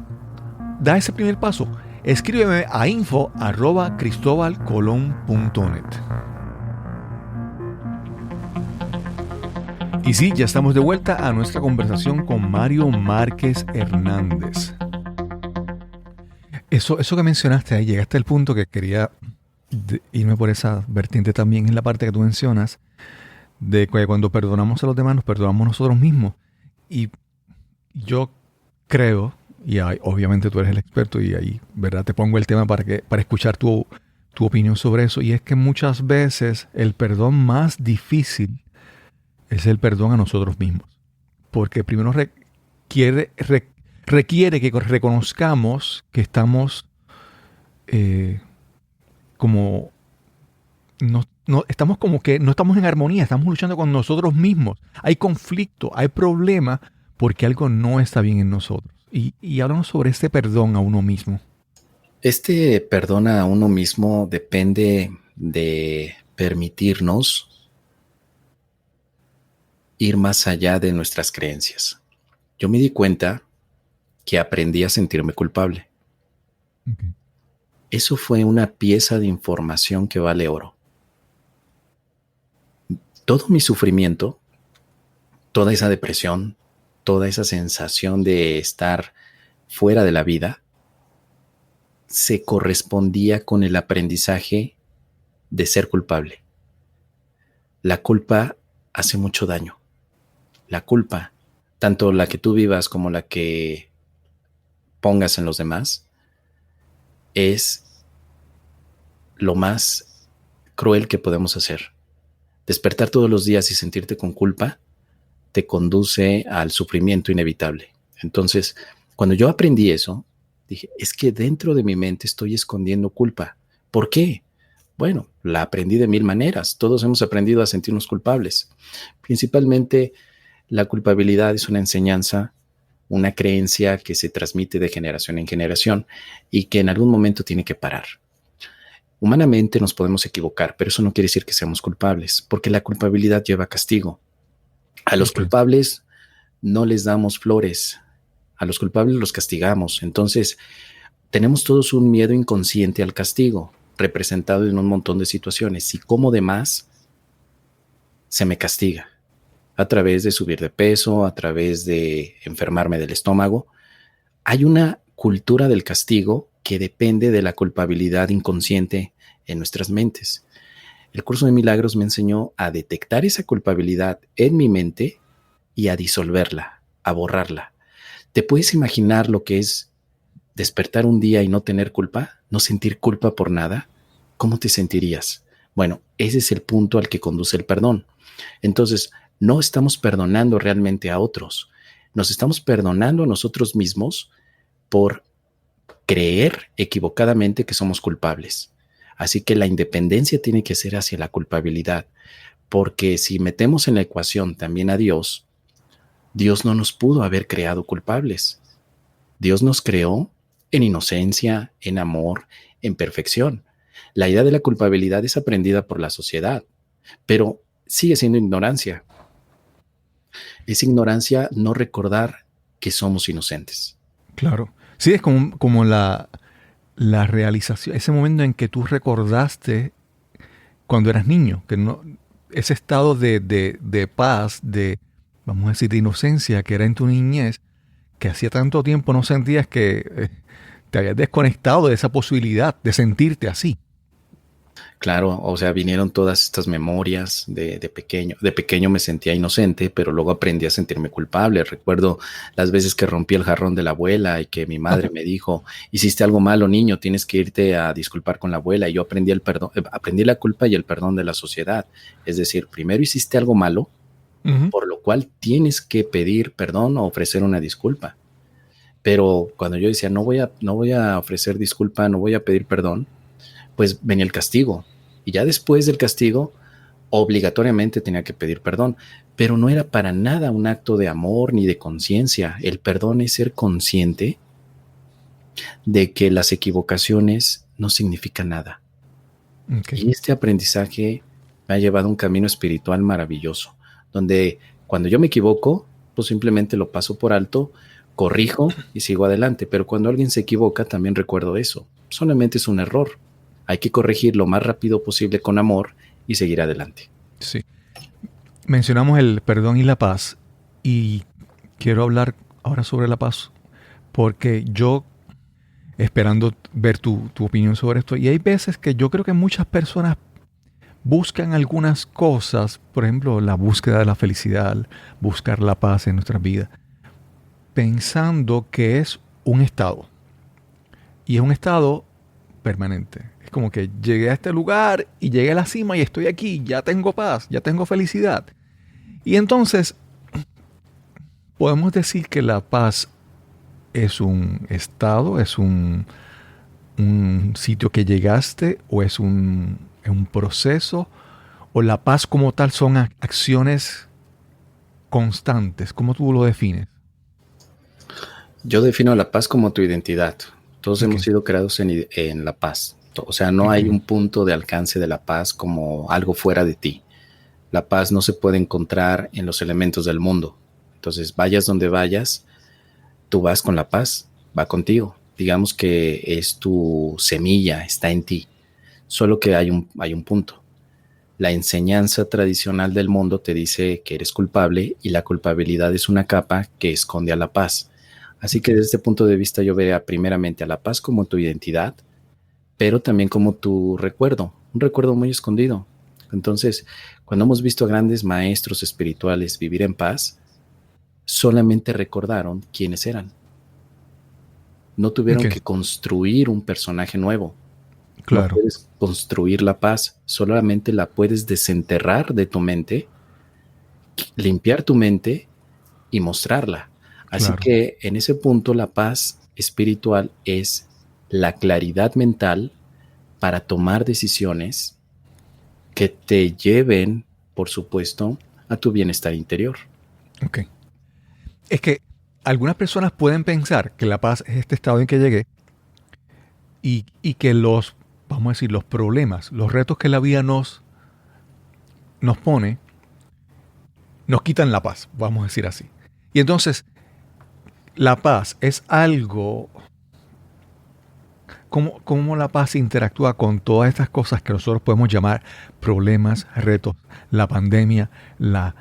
da ese primer paso. escríbeme a info@cristobalcolon.net. Y sí, ya estamos de vuelta a nuestra conversación con Mario Márquez Hernández. Eso que mencionaste ahí, llegaste al punto que quería irme por esa vertiente también, en la parte que tú mencionas, de que cuando perdonamos a los demás, nos perdonamos nosotros mismos. Y yo creo, y obviamente tú eres el experto y ahí, ¿verdad? Te pongo el tema para escuchar tu opinión sobre eso, y es que muchas veces el perdón más difícil es el perdón a nosotros mismos. Porque primero requiere que reconozcamos que estamos estamos como que no estamos en armonía, estamos luchando con nosotros mismos. Hay conflicto, hay problema porque algo no está bien en nosotros. Y háblanos sobre este perdón a uno mismo. Este perdón a uno mismo depende de permitirnos ir más allá de nuestras creencias. Yo me di cuenta que aprendí a sentirme culpable. Okay. Eso fue una pieza de información que vale oro. Todo mi sufrimiento, toda esa depresión, toda esa sensación de estar fuera de la vida, se correspondía con el aprendizaje de ser culpable. La culpa hace mucho daño. La culpa, tanto la que tú vivas como la que pongas en los demás, es lo más cruel que podemos hacer. Despertar todos los días y sentirte con culpa te conduce al sufrimiento inevitable. Entonces, cuando yo aprendí eso, dije, es que dentro de mi mente estoy escondiendo culpa. ¿Por qué? Bueno, la aprendí de mil maneras. Todos hemos aprendido a sentirnos culpables. Principalmente, la culpabilidad es una enseñanza, una creencia que se transmite de generación en generación y que en algún momento tiene que parar. Humanamente nos podemos equivocar, pero eso no quiere decir que seamos culpables, porque la culpabilidad lleva castigo. A los culpables no les damos flores, a los culpables los castigamos. Entonces, tenemos todos un miedo inconsciente al castigo, representado en un montón de situaciones. Si como de más, se me castiga. A través de subir de peso, a través de enfermarme del estómago. Hay una cultura del castigo que depende de la culpabilidad inconsciente en nuestras mentes. El curso de milagros me enseñó a detectar esa culpabilidad en mi mente y a disolverla, a borrarla. ¿Te puedes imaginar lo que es despertar un día y no tener culpa? ¿No sentir culpa por nada? ¿Cómo te sentirías? Bueno, ese es el punto al que conduce el perdón. Entonces, no estamos perdonando realmente a otros. Nos estamos perdonando a nosotros mismos por creer equivocadamente que somos culpables. Así que la independencia tiene que ser hacia la culpabilidad, porque si metemos en la ecuación también a Dios, Dios no nos pudo haber creado culpables. Dios nos creó en inocencia, en amor, en perfección. La idea de la culpabilidad es aprendida por la sociedad, pero sigue siendo ignorancia. Es ignorancia no recordar que somos inocentes. Claro. Sí, es como la realización, ese momento en que tú recordaste cuando eras niño, que no, ese estado de paz, vamos a decir, de inocencia que era en tu niñez, que hacía tanto tiempo no sentías que te habías desconectado de esa posibilidad de sentirte así. Claro, o sea, vinieron todas estas memorias de pequeño. De pequeño me sentía inocente, pero luego aprendí a sentirme culpable. Recuerdo las veces que rompí el jarrón de la abuela y que mi madre me dijo, hiciste algo malo, niño, tienes que irte a disculpar con la abuela. Y yo aprendí el perdón, aprendí la culpa y el perdón de la sociedad. Es decir, primero hiciste algo malo, por lo cual tienes que pedir perdón o ofrecer una disculpa. Pero cuando yo decía, no voy a ofrecer disculpa, no voy a pedir perdón, pues venía el castigo. Y ya después del castigo, obligatoriamente tenía que pedir perdón. Pero no era para nada un acto de amor ni de conciencia. El perdón es ser consciente de que las equivocaciones no significan nada. Okay. Y este aprendizaje me ha llevado a un camino espiritual maravilloso, donde cuando yo me equivoco, pues simplemente lo paso por alto corrijo y sigo adelante. Pero cuando alguien se equivoca, también recuerdo eso. Solamente es un error. Hay que corregir lo más rápido posible con amor y seguir adelante. Sí. Mencionamos el perdón y la paz y quiero hablar ahora sobre la paz porque yo, esperando ver tu opinión sobre esto, y hay veces que yo creo que muchas personas buscan algunas cosas, por ejemplo, la búsqueda de la felicidad, buscar la paz en nuestras vidas, pensando que es un estado. Y es un estado permanente. Es como que llegué a este lugar y llegué a la cima y estoy aquí, ya tengo paz, ya tengo felicidad. Y entonces podemos decir que la paz es un estado, es un sitio que llegaste o es un proceso, o la paz como tal son acciones constantes. ¿Cómo tú lo defines? Yo defino la paz como tu identidad. Todos Ok. hemos sido creados en la paz. O sea, no Ok. hay un punto de alcance de la paz como algo fuera de ti. La paz no se puede encontrar en los elementos del mundo. Entonces, vayas donde vayas, tú vas con la paz, va contigo. Digamos que es tu semilla, está en ti. Solo que hay un punto. La enseñanza tradicional del mundo te dice que eres culpable y la culpabilidad es una capa que esconde a la paz. Así que desde este punto de vista yo vería primeramente a la paz como tu identidad, pero también como tu recuerdo, un recuerdo muy escondido. Entonces, cuando hemos visto a grandes maestros espirituales vivir en paz, solamente recordaron quiénes eran. No tuvieron Ok. que construir un personaje nuevo. No Claro. puedes construir la paz, solamente la puedes desenterrar de tu mente, limpiar tu mente y mostrarla. Así Claro. que en ese punto la paz espiritual es la claridad mental para tomar decisiones que te lleven, por supuesto, a tu bienestar interior. Ok. Es que algunas personas pueden pensar que la paz es este estado en que llegué y que vamos a decir, los problemas, los retos que la vida nos pone, nos quitan la paz, vamos a decir así. Y entonces, la paz es algo, ¿cómo la paz interactúa con todas estas cosas que nosotros podemos llamar problemas, retos, la pandemia, la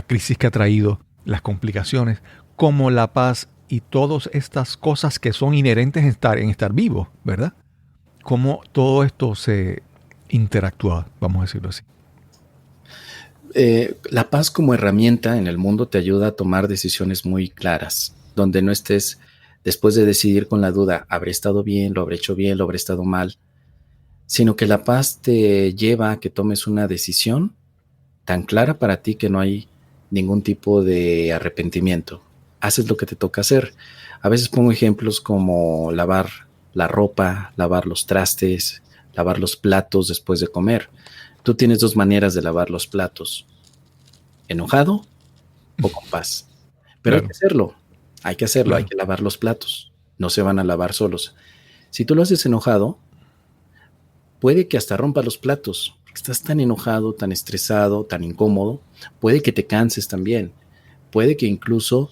crisis que ha traído, las complicaciones, como la paz y todas estas cosas que son inherentes en estar vivo, ¿verdad? Cómo todo esto se interactúa, vamos a decirlo así. La paz como herramienta en el mundo te ayuda a tomar decisiones muy claras, donde no estés después de decidir con la duda, ¿habré estado bien, lo habré hecho bien, lo habré estado mal? Sino que la paz te lleva a que tomes una decisión tan clara para ti que no hay ningún tipo de arrepentimiento. Haces lo que te toca hacer. A veces pongo ejemplos como lavar la ropa, lavar los trastes, lavar los platos después de comer. Tú tienes dos maneras de lavar los platos: enojado o con paz. Pero Claro, hay que hacerlo, hay claro, que lavar los platos. No se van a lavar solos. Si tú lo haces enojado, puede que hasta rompa los platos. Estás tan enojado, tan estresado, tan incómodo. Puede que te canses también. Puede que incluso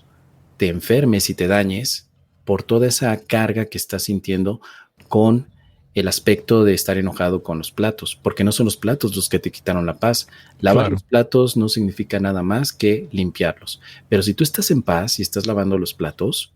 te enfermes y te dañes por toda esa carga que estás sintiendo con el aspecto de estar enojado con los platos, porque no son los platos los que te quitaron la paz. Lavar claro, los platos no significa nada más que limpiarlos. Pero si tú estás en paz y estás lavando los platos,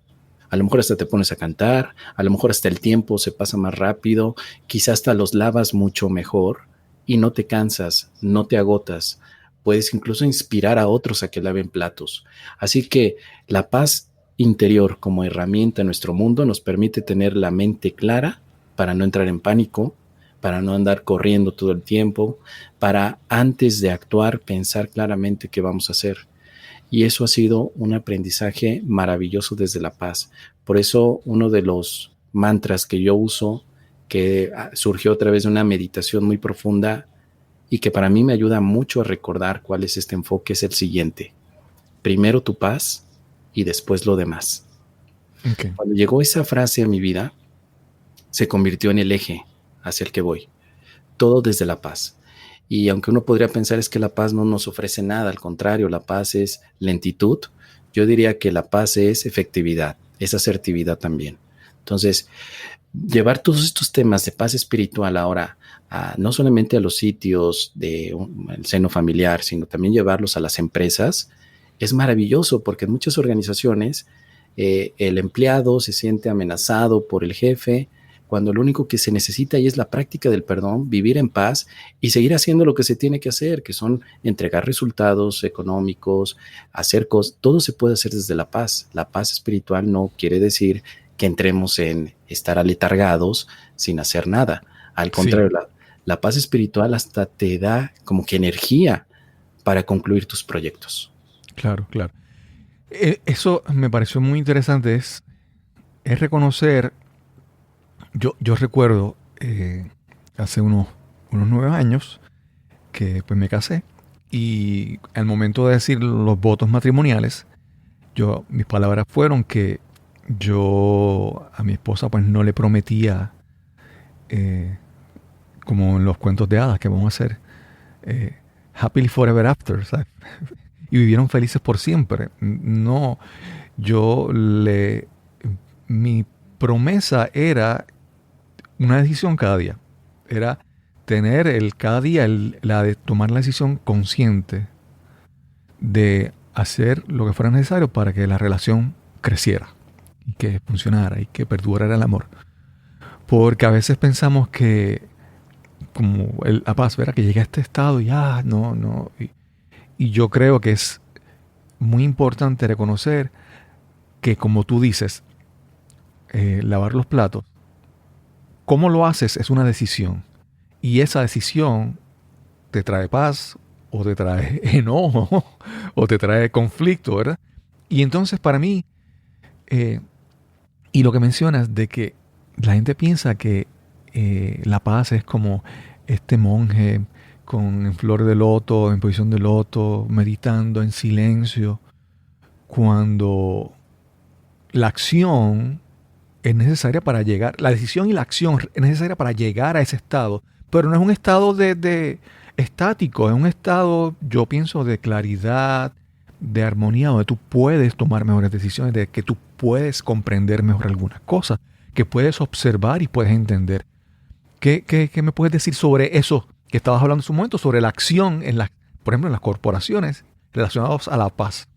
a lo mejor hasta te pones a cantar, a lo mejor hasta el tiempo se pasa más rápido, quizás hasta los lavas mucho mejor y no te cansas, no te agotas. Puedes incluso inspirar a otros a que laven platos. Así que la paz interior como herramienta en nuestro mundo nos permite tener la mente clara para no entrar en pánico, para no andar corriendo todo el tiempo, para antes de actuar pensar claramente qué vamos a hacer. Y eso ha sido un aprendizaje maravilloso desde la paz. Por eso uno de los mantras que yo uso, que surgió a través de una meditación muy profunda y que para mí me ayuda mucho a recordar cuál es este enfoque, es el siguiente: primero tu paz y después lo demás. ok, Cuando llegó esa frase a mi vida, se convirtió en el eje hacia el que voy. Todo desde la paz. Y aunque uno podría pensar es que la paz no nos ofrece nada, al contrario, la paz es lentitud, yo diría que la paz es efectividad. esa asertividad también. Entonces, llevar todos estos temas de paz espiritual ahora no solamente a los sitios del seno familiar, sino también llevarlos a las empresas, es maravilloso porque en muchas organizaciones el empleado se siente amenazado por el jefe cuando lo único que se necesita ahí es la práctica del perdón, vivir en paz y seguir haciendo lo que se tiene que hacer, que son entregar resultados económicos, hacer cosas. Todo se puede hacer desde la paz. La paz espiritual no quiere decir que entremos en estar aletargados sin hacer nada. Al contrario, sí. La paz espiritual hasta te da como que energía para concluir tus proyectos. Claro, claro. Eso me pareció muy interesante, es reconocer, yo recuerdo hace unos 9 años que pues me casé y al momento de decir los votos matrimoniales, mis palabras fueron que yo a mi esposa pues no le prometía como en los cuentos de hadas que vamos a hacer happily forever after, ¿sabes? Y vivieron felices por siempre. No, mi promesa era una decisión cada día. Era tener cada día la de tomar la decisión consciente de hacer lo que fuera necesario para que la relación creciera y que funcionara y que perdurara el amor. Porque a veces pensamos que como la paz, ¿verdad? Que llegue a este estado y no. Y yo creo que es muy importante reconocer que, como tú dices, lavar los platos, cómo lo haces es una decisión. Y esa decisión te trae paz, o te trae enojo, o te trae conflicto, ¿verdad? Y entonces para mí, y lo que mencionas de que la gente piensa que la paz es como este monje en flor de loto, en posición de loto, meditando en silencio, cuando la acción es necesaria para llegar, la decisión y la acción es necesaria para llegar a ese estado, pero no es un estado de estático, es un estado, yo pienso, de claridad, de armonía, donde tú puedes tomar mejores decisiones, de que tú puedes comprender mejor algunas cosas, que puedes observar y puedes entender. ¿Qué me puedes decir sobre eso que estabas hablando en su momento, sobre la acción, por ejemplo, en las corporaciones relacionadas a la paz?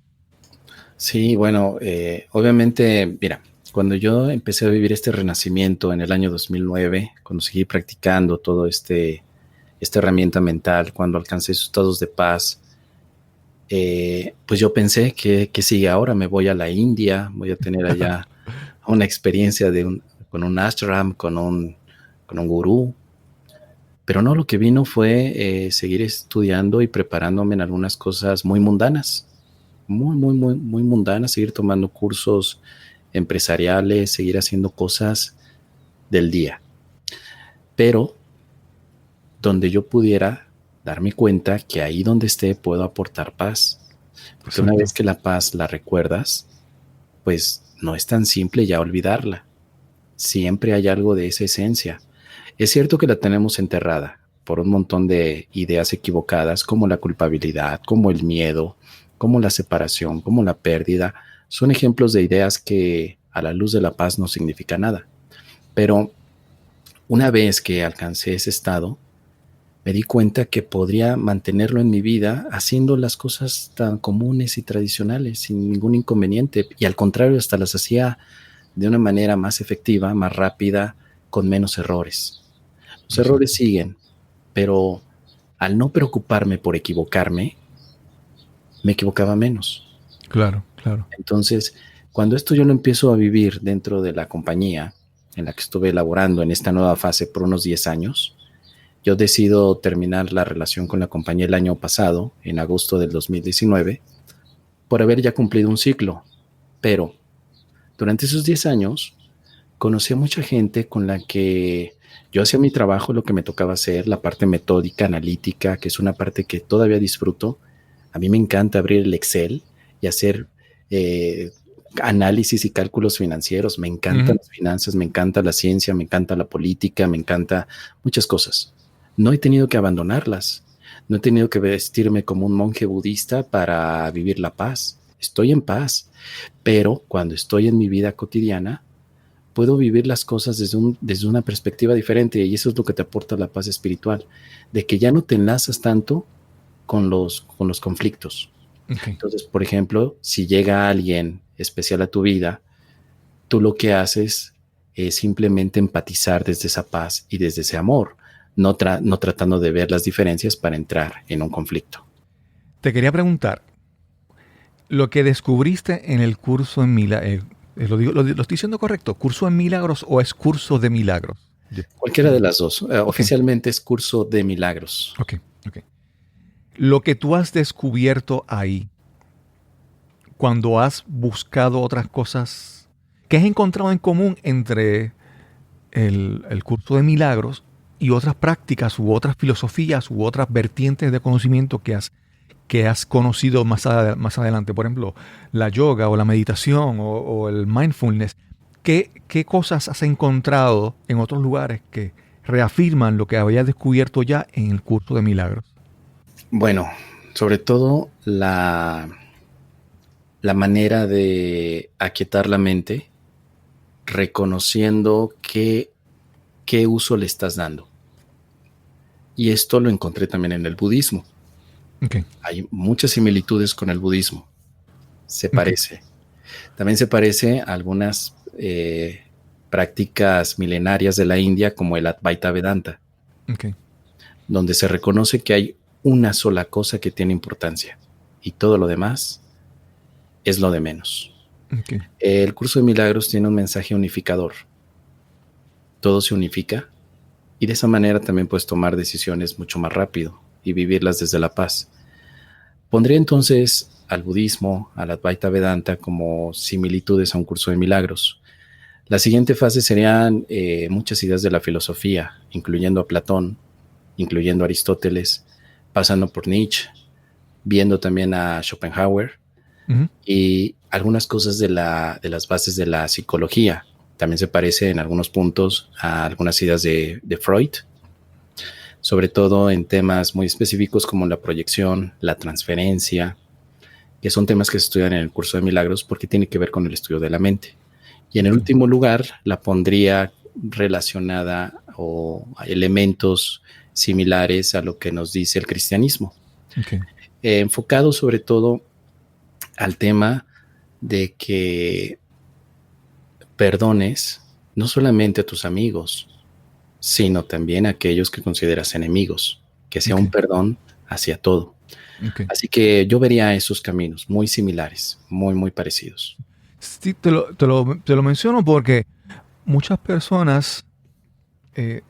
Sí, bueno, obviamente, mira, cuando yo empecé a vivir este renacimiento en el año 2009, cuando seguí practicando todo esta herramienta mental, cuando alcancé esos estados de paz, pues yo pensé que sí, ahora me voy a la India, voy a tener allá una experiencia con un ashram, con un gurú. Pero no, lo que vino fue seguir estudiando y preparándome en algunas cosas muy mundanas, muy mundanas, seguir tomando cursos empresariales, seguir haciendo cosas del día. Pero donde yo pudiera darme cuenta que ahí donde esté puedo aportar paz. Porque exacto. Una vez que la paz la recuerdas, pues no es tan simple ya olvidarla. Siempre hay algo de esa esencia. Es cierto que la tenemos enterrada por un montón de ideas equivocadas, como la culpabilidad, como el miedo, como la separación, como la pérdida. Son ejemplos de ideas que a la luz de la paz no significa nada. Pero una vez que alcancé ese estado, me di cuenta que podría mantenerlo en mi vida haciendo las cosas tan comunes y tradicionales sin ningún inconveniente. Y al contrario, hasta las hacía de una manera más efectiva, más rápida, con menos errores. Los errores siguen, pero al no preocuparme por equivocarme, me equivocaba menos. Claro, claro. Entonces, cuando esto yo lo empiezo a vivir dentro de la compañía en la que estuve elaborando en esta nueva fase por unos 10 años, yo decido terminar la relación con la compañía el año pasado, en agosto del 2019, por haber ya cumplido un ciclo. Pero durante esos 10 años, conocí a mucha gente con la que yo hacía mi trabajo, lo que me tocaba hacer, la parte metódica, analítica, que es una parte que todavía disfruto. A mí me encanta abrir el Excel y hacer análisis y cálculos financieros. Me encantan las finanzas, me encanta la ciencia, me encanta la política, me encanta muchas cosas. No he tenido que abandonarlas. No he tenido que vestirme como un monje budista para vivir la paz. estoy en paz, pero cuando estoy en mi vida cotidiana, puedo vivir las cosas desde una perspectiva diferente, y eso es lo que te aporta la paz espiritual, de que ya no te enlazas tanto con los conflictos. Okay. Entonces, por ejemplo, si llega alguien especial a tu vida, tú lo que haces es simplemente empatizar desde esa paz y desde ese amor, no tratando de ver las diferencias para entrar en un conflicto. Te quería preguntar, lo que descubriste en el curso en Milagros, ¿lo estoy diciendo correcto? ¿Curso en Milagros o es curso de milagros? Cualquiera de las dos. Oficialmente es curso de milagros. Ok. Lo que tú has descubierto ahí, cuando has buscado otras cosas, ¿qué has encontrado en común entre el curso de milagros y otras prácticas u otras filosofías u otras vertientes de conocimiento que has conocido más adelante? Por ejemplo, la yoga o la meditación o el mindfulness. ¿Qué cosas has encontrado en otros lugares que reafirman lo que habías descubierto ya en el curso de milagros? Bueno, sobre todo la manera de aquietar la mente, reconociendo qué uso le estás dando. Y esto lo encontré también en el budismo. Okay. Hay muchas similitudes con el budismo. Se parece. También se parece a algunas prácticas milenarias de la India, como el Advaita Vedanta, donde se reconoce que hay una sola cosa que tiene importancia y todo lo demás es lo de menos. El curso de milagros tiene un mensaje unificador. Todo se unifica y de esa manera también puedes tomar decisiones mucho más rápido y vivirlas desde la paz. Pondría entonces al budismo, al Advaita Vedanta, como similitudes a un curso de milagros. La siguiente fase serían muchas ideas de la filosofía, incluyendo a Platón, incluyendo a Aristóteles, pasando por Nietzsche, viendo también a Schopenhauer, y algunas cosas de las bases de la psicología. También se parece en algunos puntos a algunas ideas de Freud, sobre todo en temas muy específicos como la proyección, la transferencia, que son temas que se estudian en el curso de milagros porque tiene que ver con el estudio de la mente. Y en el último lugar la pondría relacionada o a elementos similares a lo que nos dice el cristianismo. Enfocado sobre todo al tema de que perdones no solamente a tus amigos, sino también a aquellos que consideras enemigos, que sea un perdón hacia todo. Así que yo vería esos caminos muy similares, muy, muy parecidos. Sí, te lo menciono porque muchas personas,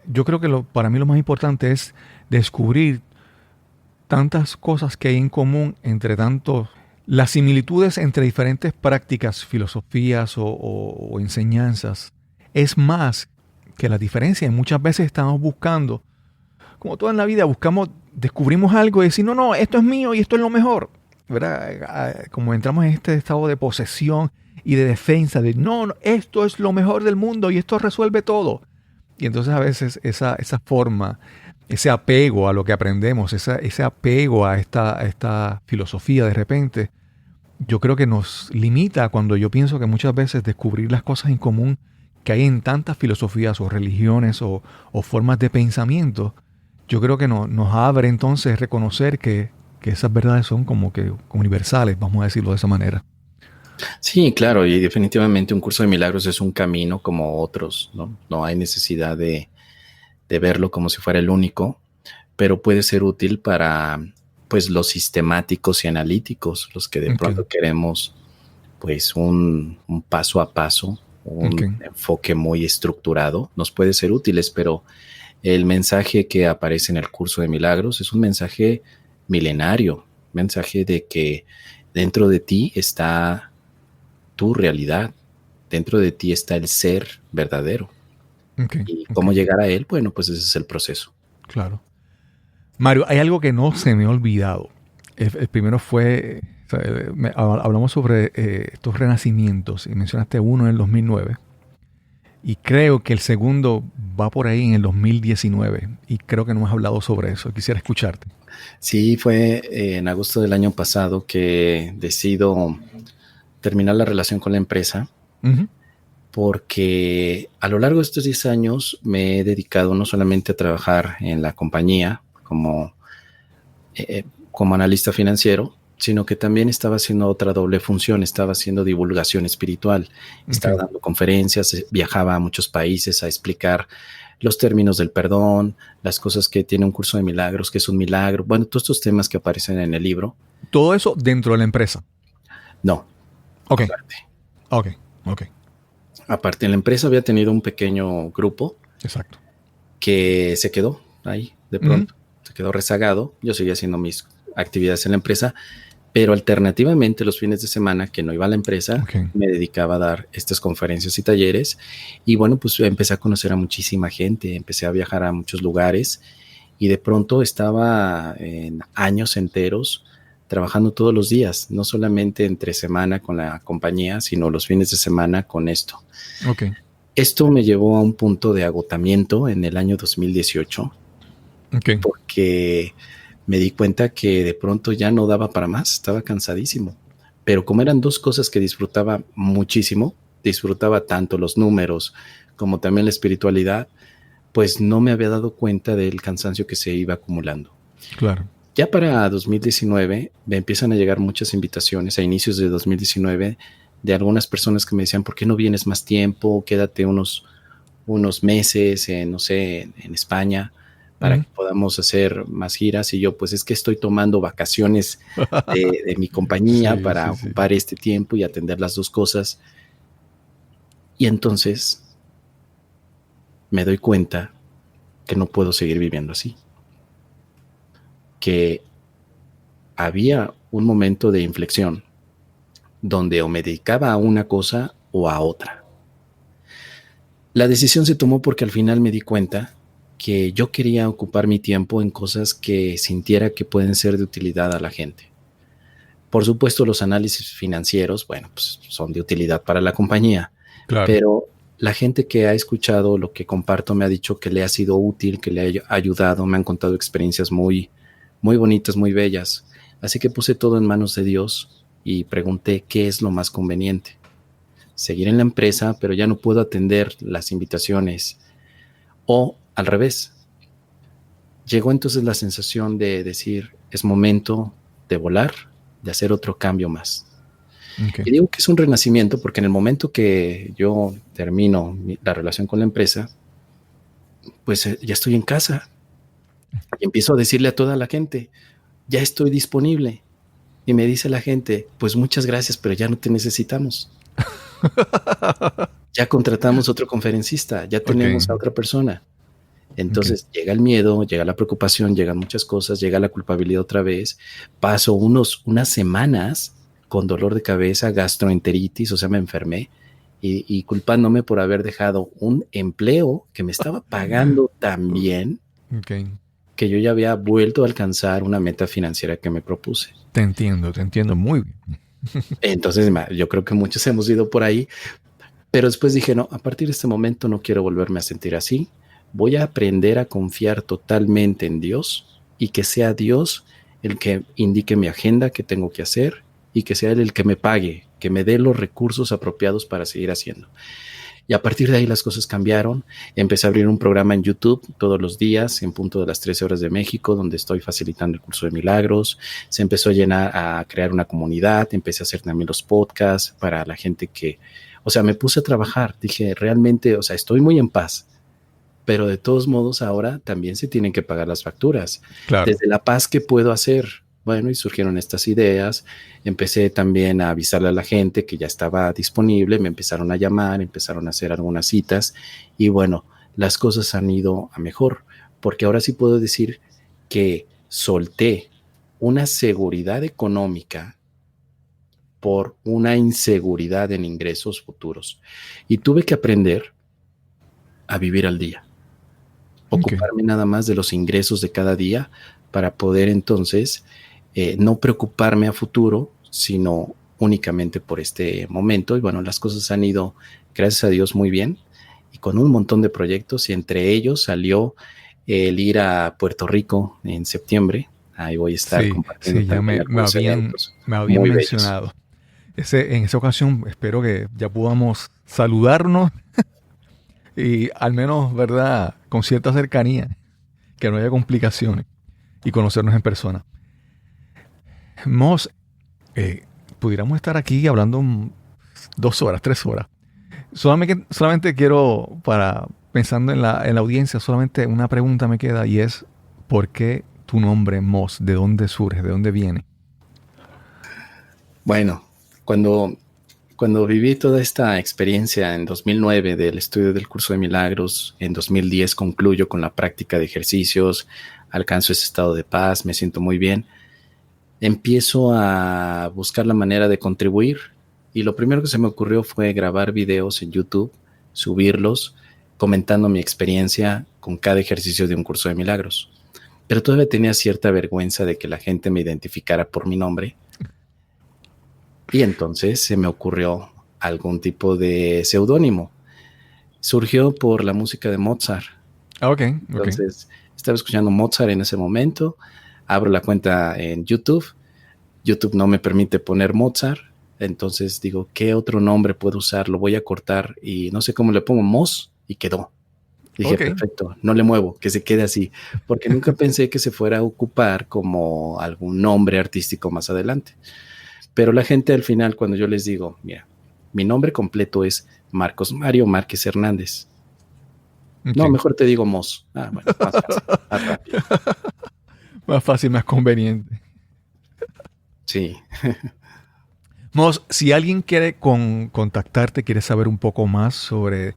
yo creo que para mí lo más importante es descubrir tantas cosas que hay en común entre tantos, las similitudes entre diferentes prácticas, filosofías o enseñanzas, es más que la diferencia. Y muchas veces estamos buscando, como todo en la vida, descubrimos algo y decimos, no, esto es mío y esto es lo mejor, ¿verdad? Como entramos en este estado de posesión y de defensa, de no, esto es lo mejor del mundo y esto resuelve todo. Y entonces a veces esa forma, ese apego a lo que aprendemos, ese apego a esta filosofía de repente, yo creo que nos limita cuando yo pienso que muchas veces descubrir las cosas en común que hay en tantas filosofías o religiones o formas de pensamiento, yo creo que nos abre entonces reconocer que esas verdades son como que universales, vamos a decirlo de esa manera. Sí, claro, y definitivamente un curso de milagros es un camino como otros, ¿no? No hay necesidad de verlo como si fuera el único, pero puede ser útil para pues los sistemáticos y analíticos, los que de pronto queremos pues un paso a paso, un enfoque muy estructurado, nos puede ser útiles, pero el mensaje que aparece en el curso de milagros es un mensaje milenario, mensaje de que dentro de ti está tu realidad, dentro de ti está el ser verdadero. Y cómo llegar a él, bueno, pues ese es el proceso. Claro. Mario, hay algo que no se me ha olvidado. El primero fue, hablamos sobre estos renacimientos y mencionaste uno en el 2009 y creo que el segundo va por ahí en el 2019 y creo que no has hablado sobre eso. Quisiera escucharte. Sí, fue en agosto del año pasado que decido terminar la relación con la empresa, Ujú. porque a lo largo de estos 10 años me he dedicado no solamente a trabajar en la compañía como analista financiero, sino que también estaba haciendo otra doble función, estaba haciendo divulgación espiritual, estaba Ok. dando conferencias, viajaba a muchos países a explicar los términos del perdón, las cosas que tiene un curso de milagros, que es un milagro, bueno, todos estos temas que aparecen en el libro. Todo eso dentro de la empresa. No, Ok, aparte. ok, ok. Aparte, la empresa había tenido un pequeño grupo Exacto. que se quedó ahí de Ujú. pronto, se quedó rezagado. Yo seguía haciendo mis actividades en la empresa, pero alternativamente los fines de semana que no iba a la empresa, Ok. me dedicaba a dar estas conferencias y talleres. Y bueno, pues empecé a conocer a muchísima gente, empecé a viajar a muchos lugares y de pronto estaba en años enteros trabajando todos los días, no solamente entre semana con la compañía, sino los fines de semana con esto. Ok. Esto me llevó a un punto de agotamiento en el año 2018 Ok. porque me di cuenta que de pronto ya no daba para más, estaba cansadísimo. Pero como eran dos cosas que disfrutaba muchísimo, disfrutaba tanto los números como también la espiritualidad, pues no me había dado cuenta del cansancio que se iba acumulando. Claro. Ya para 2019 me empiezan a llegar muchas invitaciones a inicios de 2019 de algunas personas que me decían, ¿por qué no vienes más tiempo? Quédate unos meses, no sé, en España para Ujú. que podamos hacer más giras. Y yo, pues es que estoy tomando vacaciones de mi compañía Sí, para sí, sí. ocupar este tiempo y atender las dos cosas. Y entonces me doy cuenta que no puedo seguir viviendo así, que había un momento de inflexión donde o me dedicaba a una cosa o a otra. La decisión se tomó porque al final me di cuenta que yo quería ocupar mi tiempo en cosas que sintiera que pueden ser de utilidad a la gente. Por supuesto, los análisis financieros, bueno, pues son de utilidad para la compañía, Claro. pero la gente que ha escuchado lo que comparto me ha dicho que le ha sido útil, que le ha ayudado, me han contado experiencias muy, muy bonitas, muy bellas. Así que puse todo en manos de Dios y pregunté qué es lo más conveniente. Seguir en la empresa, pero ya no puedo atender las invitaciones. O al revés, llegó entonces la sensación de decir, es momento de volar, de hacer otro cambio más. Ok. Y digo que es un renacimiento porque en el momento que yo termino la relación con la empresa, pues ya estoy en casa y empiezo a decirle a toda la gente, ya estoy disponible. Y me dice la gente, pues muchas gracias, pero ya no te necesitamos. Ya contratamos otro conferencista, ya Ok. tenemos a otra persona. Ok. Entonces llega el miedo, llega la preocupación, llegan muchas cosas, llega la culpabilidad otra vez. Paso unas semanas con dolor de cabeza, gastroenteritis, o sea, me enfermé y culpándome por haber dejado un empleo que me estaba pagando tan bien Ok. que yo ya había vuelto a alcanzar una meta financiera que me propuse. Te entiendo muy bien. Entonces, yo creo que muchos hemos ido por ahí, pero después dije, no, a partir de este momento no quiero volverme a sentir así. Voy a aprender a confiar totalmente en Dios y que sea Dios el que indique mi agenda, que tengo que hacer y que sea Él el que me pague, que me dé los recursos apropiados para seguir haciendo. Y a partir de ahí las cosas cambiaron. Empecé a abrir un programa en YouTube todos los días en punto de las 13 horas de México, donde estoy facilitando el curso de milagros. Se empezó a crear una comunidad. Empecé a hacer también los podcasts para la gente que, o sea, me puse a trabajar. Dije, realmente, o sea, estoy muy en paz, pero de todos modos ahora también se tienen que pagar las facturas. Claro. Desde la paz, ¿qué puedo hacer? Bueno, y surgieron estas ideas, empecé también a avisarle a la gente que ya estaba disponible, me empezaron a llamar, empezaron a hacer algunas citas y bueno, las cosas han ido a mejor, porque ahora sí puedo decir que solté una seguridad económica por una inseguridad en ingresos futuros y tuve que aprender a vivir al día. Ok. Ocuparme nada más de los ingresos de cada día para poder entonces no preocuparme a futuro, sino únicamente por este momento. Y bueno, las cosas han ido, gracias a Dios, muy bien y con un montón de proyectos y entre ellos salió el ir a Puerto Rico en septiembre Ahí voy a estar compartiendo sí, ya también algunos eventos. me habían Muy mencionado. En esa ocasión espero que ya podamos saludarnos y al menos, ¿verdad?, con cierta cercanía, que no haya complicaciones y conocernos en persona. Mos, pudiéramos estar aquí hablando 2 horas, 3 horas. Solamente quiero, pensando en la audiencia, solamente una pregunta me queda y es, ¿por qué tu nombre, Mos? ¿De dónde surge? ¿De dónde viene? Bueno, cuando viví toda esta experiencia en 2009 del estudio del curso de milagros, en 2010 concluyo con la práctica de ejercicios, alcanzo ese estado de paz, me siento muy bien, empiezo a buscar la manera de contribuir y lo primero que se me ocurrió fue grabar videos en YouTube, subirlos, comentando mi experiencia con cada ejercicio de un curso de milagros. Pero todavía tenía cierta vergüenza de que la gente me identificara por mi nombre. Y entonces se me ocurrió algún tipo de seudónimo. Surgió por la música de Mozart. Okay. Entonces estaba escuchando Mozart en ese momento, abro la cuenta en YouTube. YouTube no me permite poner Mozart. Entonces digo, ¿qué otro nombre puedo usar? Lo voy a cortar y no sé cómo le pongo Mos y quedó. Dije, perfecto, no le muevo, que se quede así. Porque nunca pensé que se fuera a ocupar como algún nombre artístico más adelante. Pero la gente al final, cuando yo les digo, mira, mi nombre completo es Marcos Mario Márquez Hernández. Okay. No, mejor te digo Mos. Bueno, más fácil, más rápido. Más fácil, más conveniente. Sí. Mos, si alguien quiere contactarte, quiere saber un poco más sobre...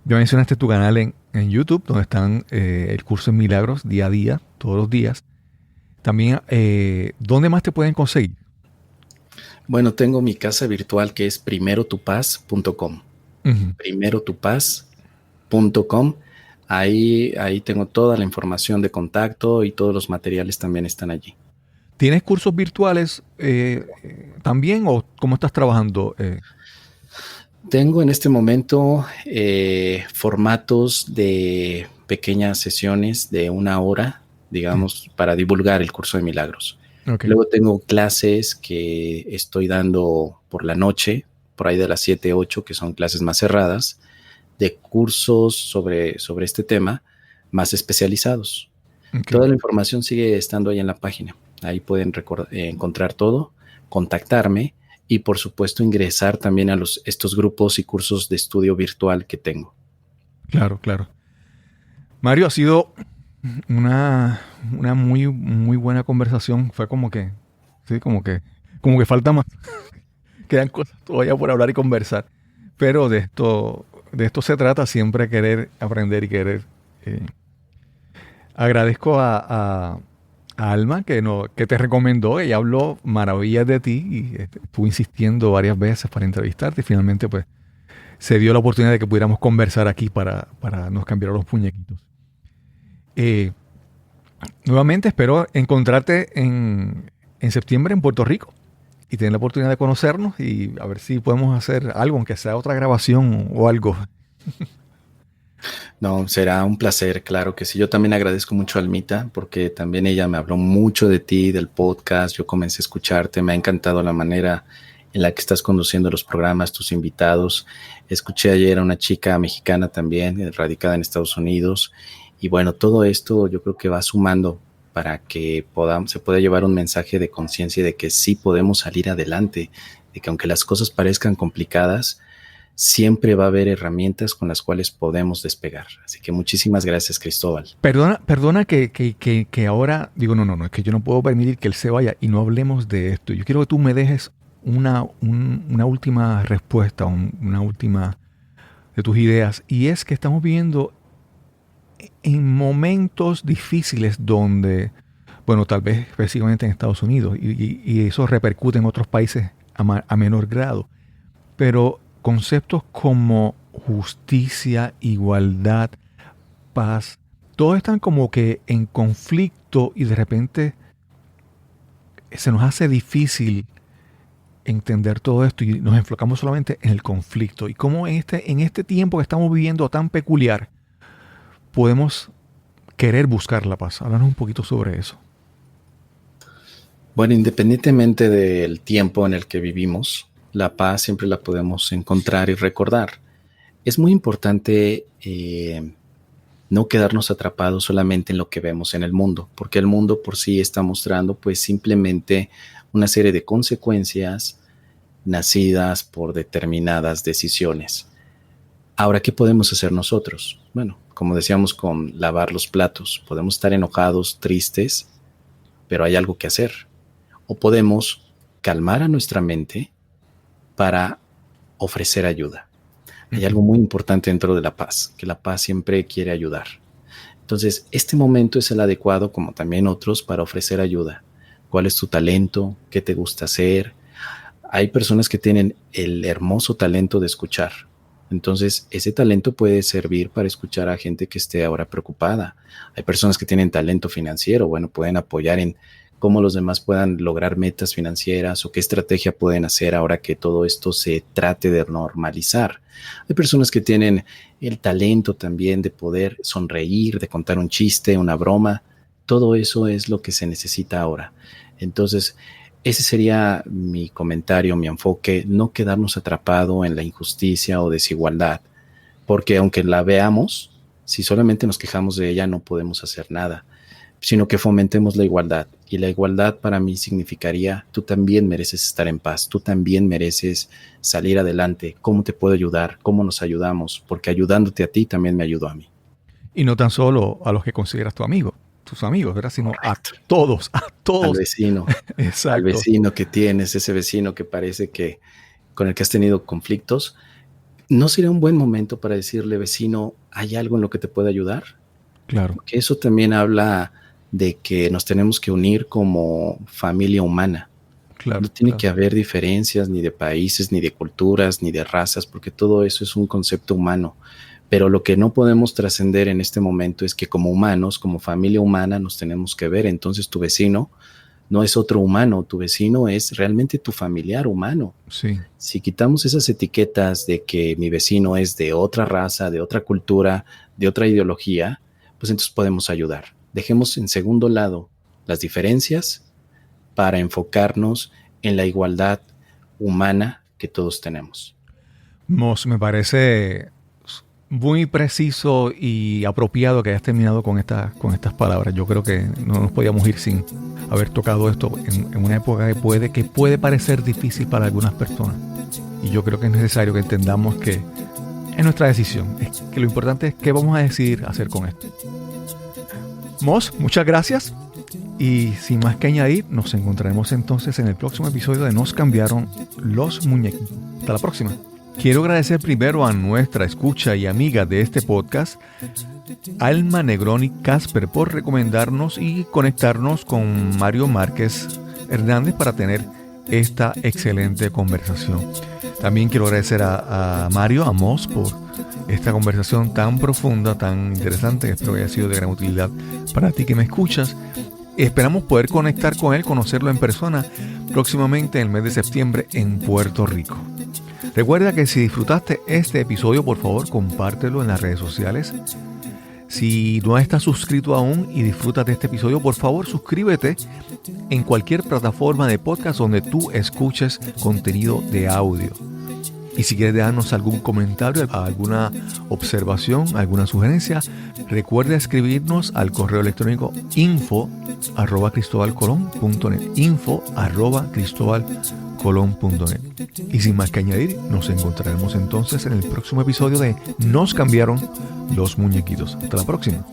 Ya mencionaste tu canal en YouTube, donde están el curso en milagros día a día, todos los días. También, ¿dónde más te pueden conseguir? Bueno, tengo mi casa virtual que es primerotupaz.com. Uh-huh. Primerotupaz.com. Ahí tengo toda la información de contacto y todos los materiales también están allí. ¿Tienes cursos virtuales también o cómo estás trabajando? Tengo en este momento formatos de pequeñas sesiones de 1 hora, digamos, para divulgar el curso de milagros. Okay. Luego tengo clases que estoy dando por la noche, por ahí de las 7, 8, que son clases más cerradas, de cursos sobre este tema más especializados. Okay. Toda la información sigue estando ahí en la página. Ahí pueden encontrar todo, contactarme y, por supuesto, ingresar también a estos grupos y cursos de estudio virtual que tengo. Claro. Mario, ha sido una muy, muy buena conversación. Fue como que falta más. Quedan cosas todavía por hablar y conversar. Pero de esto se trata, siempre querer aprender y querer. Agradezco a Alma que te recomendó. Ella habló maravillas de ti y estuvo insistiendo varias veces para entrevistarte y finalmente pues se dio la oportunidad de que pudiéramos conversar aquí para nos cambiar los muñequitos. Nuevamente espero encontrarte en septiembre en Puerto Rico y tener la oportunidad de conocernos y a ver si podemos hacer algo, aunque sea otra grabación o algo. No, será un placer, claro que sí. Yo también agradezco mucho a Almita porque también ella me habló mucho de ti, del podcast. Yo comencé a escucharte, me ha encantado la manera en la que estás conduciendo los programas, tus invitados. Escuché ayer a una chica mexicana también, radicada en Estados Unidos. Y bueno, todo esto yo creo que va sumando para que se pueda llevar un mensaje de conciencia de que sí podemos salir adelante, de que aunque las cosas parezcan complicadas, siempre va a haber herramientas con las cuales podemos despegar. Así que muchísimas gracias, Cristóbal. Perdona que ahora digo, no, es que yo no puedo permitir que él se vaya y no hablemos de esto. Yo quiero que tú me dejes una última respuesta, una última de tus ideas. Y es que estamos viviendo en momentos difíciles donde, bueno, tal vez específicamente en Estados Unidos, y eso repercute en otros países a menor grado, pero conceptos como justicia, igualdad, paz, todos están como que en conflicto y de repente se nos hace difícil entender todo esto y nos enfocamos solamente en el conflicto. Y cómo en este tiempo que estamos viviendo tan peculiar podemos querer buscar la paz. Háblanos un poquito sobre eso. Bueno, independientemente del tiempo en el que vivimos, la paz siempre la podemos encontrar y recordar. Es muy importante no quedarnos atrapados solamente en lo que vemos en el mundo, porque el mundo por sí está mostrando pues simplemente una serie de consecuencias nacidas por determinadas decisiones. Ahora, ¿qué podemos hacer nosotros? Bueno, como decíamos con lavar los platos, podemos estar enojados, tristes, pero hay algo que hacer. O podemos calmar a nuestra mente para ofrecer ayuda. Hay algo muy importante dentro de la paz, que la paz siempre quiere ayudar. Entonces, este momento es el adecuado, como también otros, para ofrecer ayuda. ¿Cuál es tu talento? ¿Qué te gusta hacer? Hay personas que tienen el hermoso talento de escuchar. Entonces, ese talento puede servir para escuchar a gente que esté ahora preocupada. Hay personas que tienen talento financiero. Bueno, pueden apoyar en cómo los demás puedan lograr metas financieras o qué estrategia pueden hacer ahora que todo esto se trate de normalizar. Hay personas que tienen el talento también de poder sonreír, de contar un chiste, una broma. Todo eso es lo que se necesita ahora. Entonces, ese sería mi comentario, mi enfoque, no quedarnos atrapados en la injusticia o desigualdad, porque aunque la veamos, si solamente nos quejamos de ella no podemos hacer nada, sino que fomentemos la igualdad. Y la igualdad para mí significaría, tú también mereces estar en paz, tú también mereces salir adelante. ¿Cómo te puedo ayudar? ¿Cómo nos ayudamos? Porque ayudándote a ti también me ayudó a mí. Y no tan solo a los que consideras tus amigos, ¿verdad? Sino correcto, a todos. Al vecino. Exacto. Al vecino que tienes, ese vecino que parece que con el que has tenido conflictos. ¿No sería un buen momento para decirle, vecino, hay algo en lo que te pueda ayudar? Claro. Porque eso también habla de que nos tenemos que unir como familia humana. Claro, no tiene que haber diferencias ni de países, ni de culturas, ni de razas, porque todo eso es un concepto humano. Pero lo que no podemos trascender en este momento es que como humanos, como familia humana, nos tenemos que ver. Entonces tu vecino no es otro humano, tu vecino es realmente tu familiar humano. Sí. Si quitamos esas etiquetas de que mi vecino es de otra raza, de otra cultura, de otra ideología, pues entonces podemos ayudar. Dejemos en segundo lado las diferencias para enfocarnos en la igualdad humana que todos tenemos. Mos, me parece muy preciso y apropiado que hayas terminado con estas palabras. Yo creo que no nos podíamos ir sin haber tocado esto en una época que puede parecer difícil para algunas personas. Y yo creo que es necesario que entendamos que es nuestra decisión. Es que lo importante es qué vamos a decidir hacer con esto. Mos, muchas gracias. Y sin más que añadir, nos encontraremos entonces en el próximo episodio de Nos cambiaron los muñequitos. Hasta la próxima. Quiero agradecer primero a nuestra escucha y amiga de este podcast, Alma Negroni Casper, por recomendarnos y conectarnos con Mario Márquez Hernández para tener esta excelente conversación. También quiero agradecer a Mario, a Mos, por esta conversación tan profunda, tan interesante. Espero que haya sido de gran utilidad para ti que me escuchas. Esperamos poder conectar con él, conocerlo en persona próximamente en el mes de septiembre en Puerto Rico. Recuerda que si disfrutaste este episodio, por favor, compártelo en las redes sociales. Si no estás suscrito aún y disfrutas de este episodio, por favor, suscríbete en cualquier plataforma de podcast donde tú escuches contenido de audio. Y si quieres dejarnos algún comentario, alguna observación, alguna sugerencia, recuerda escribirnos al correo electrónico info@cristobalcolon.net info@cristobalcolon.net. Y sin más que añadir, nos encontraremos entonces en el próximo episodio de Nos cambiaron los muñequitos. Hasta la próxima.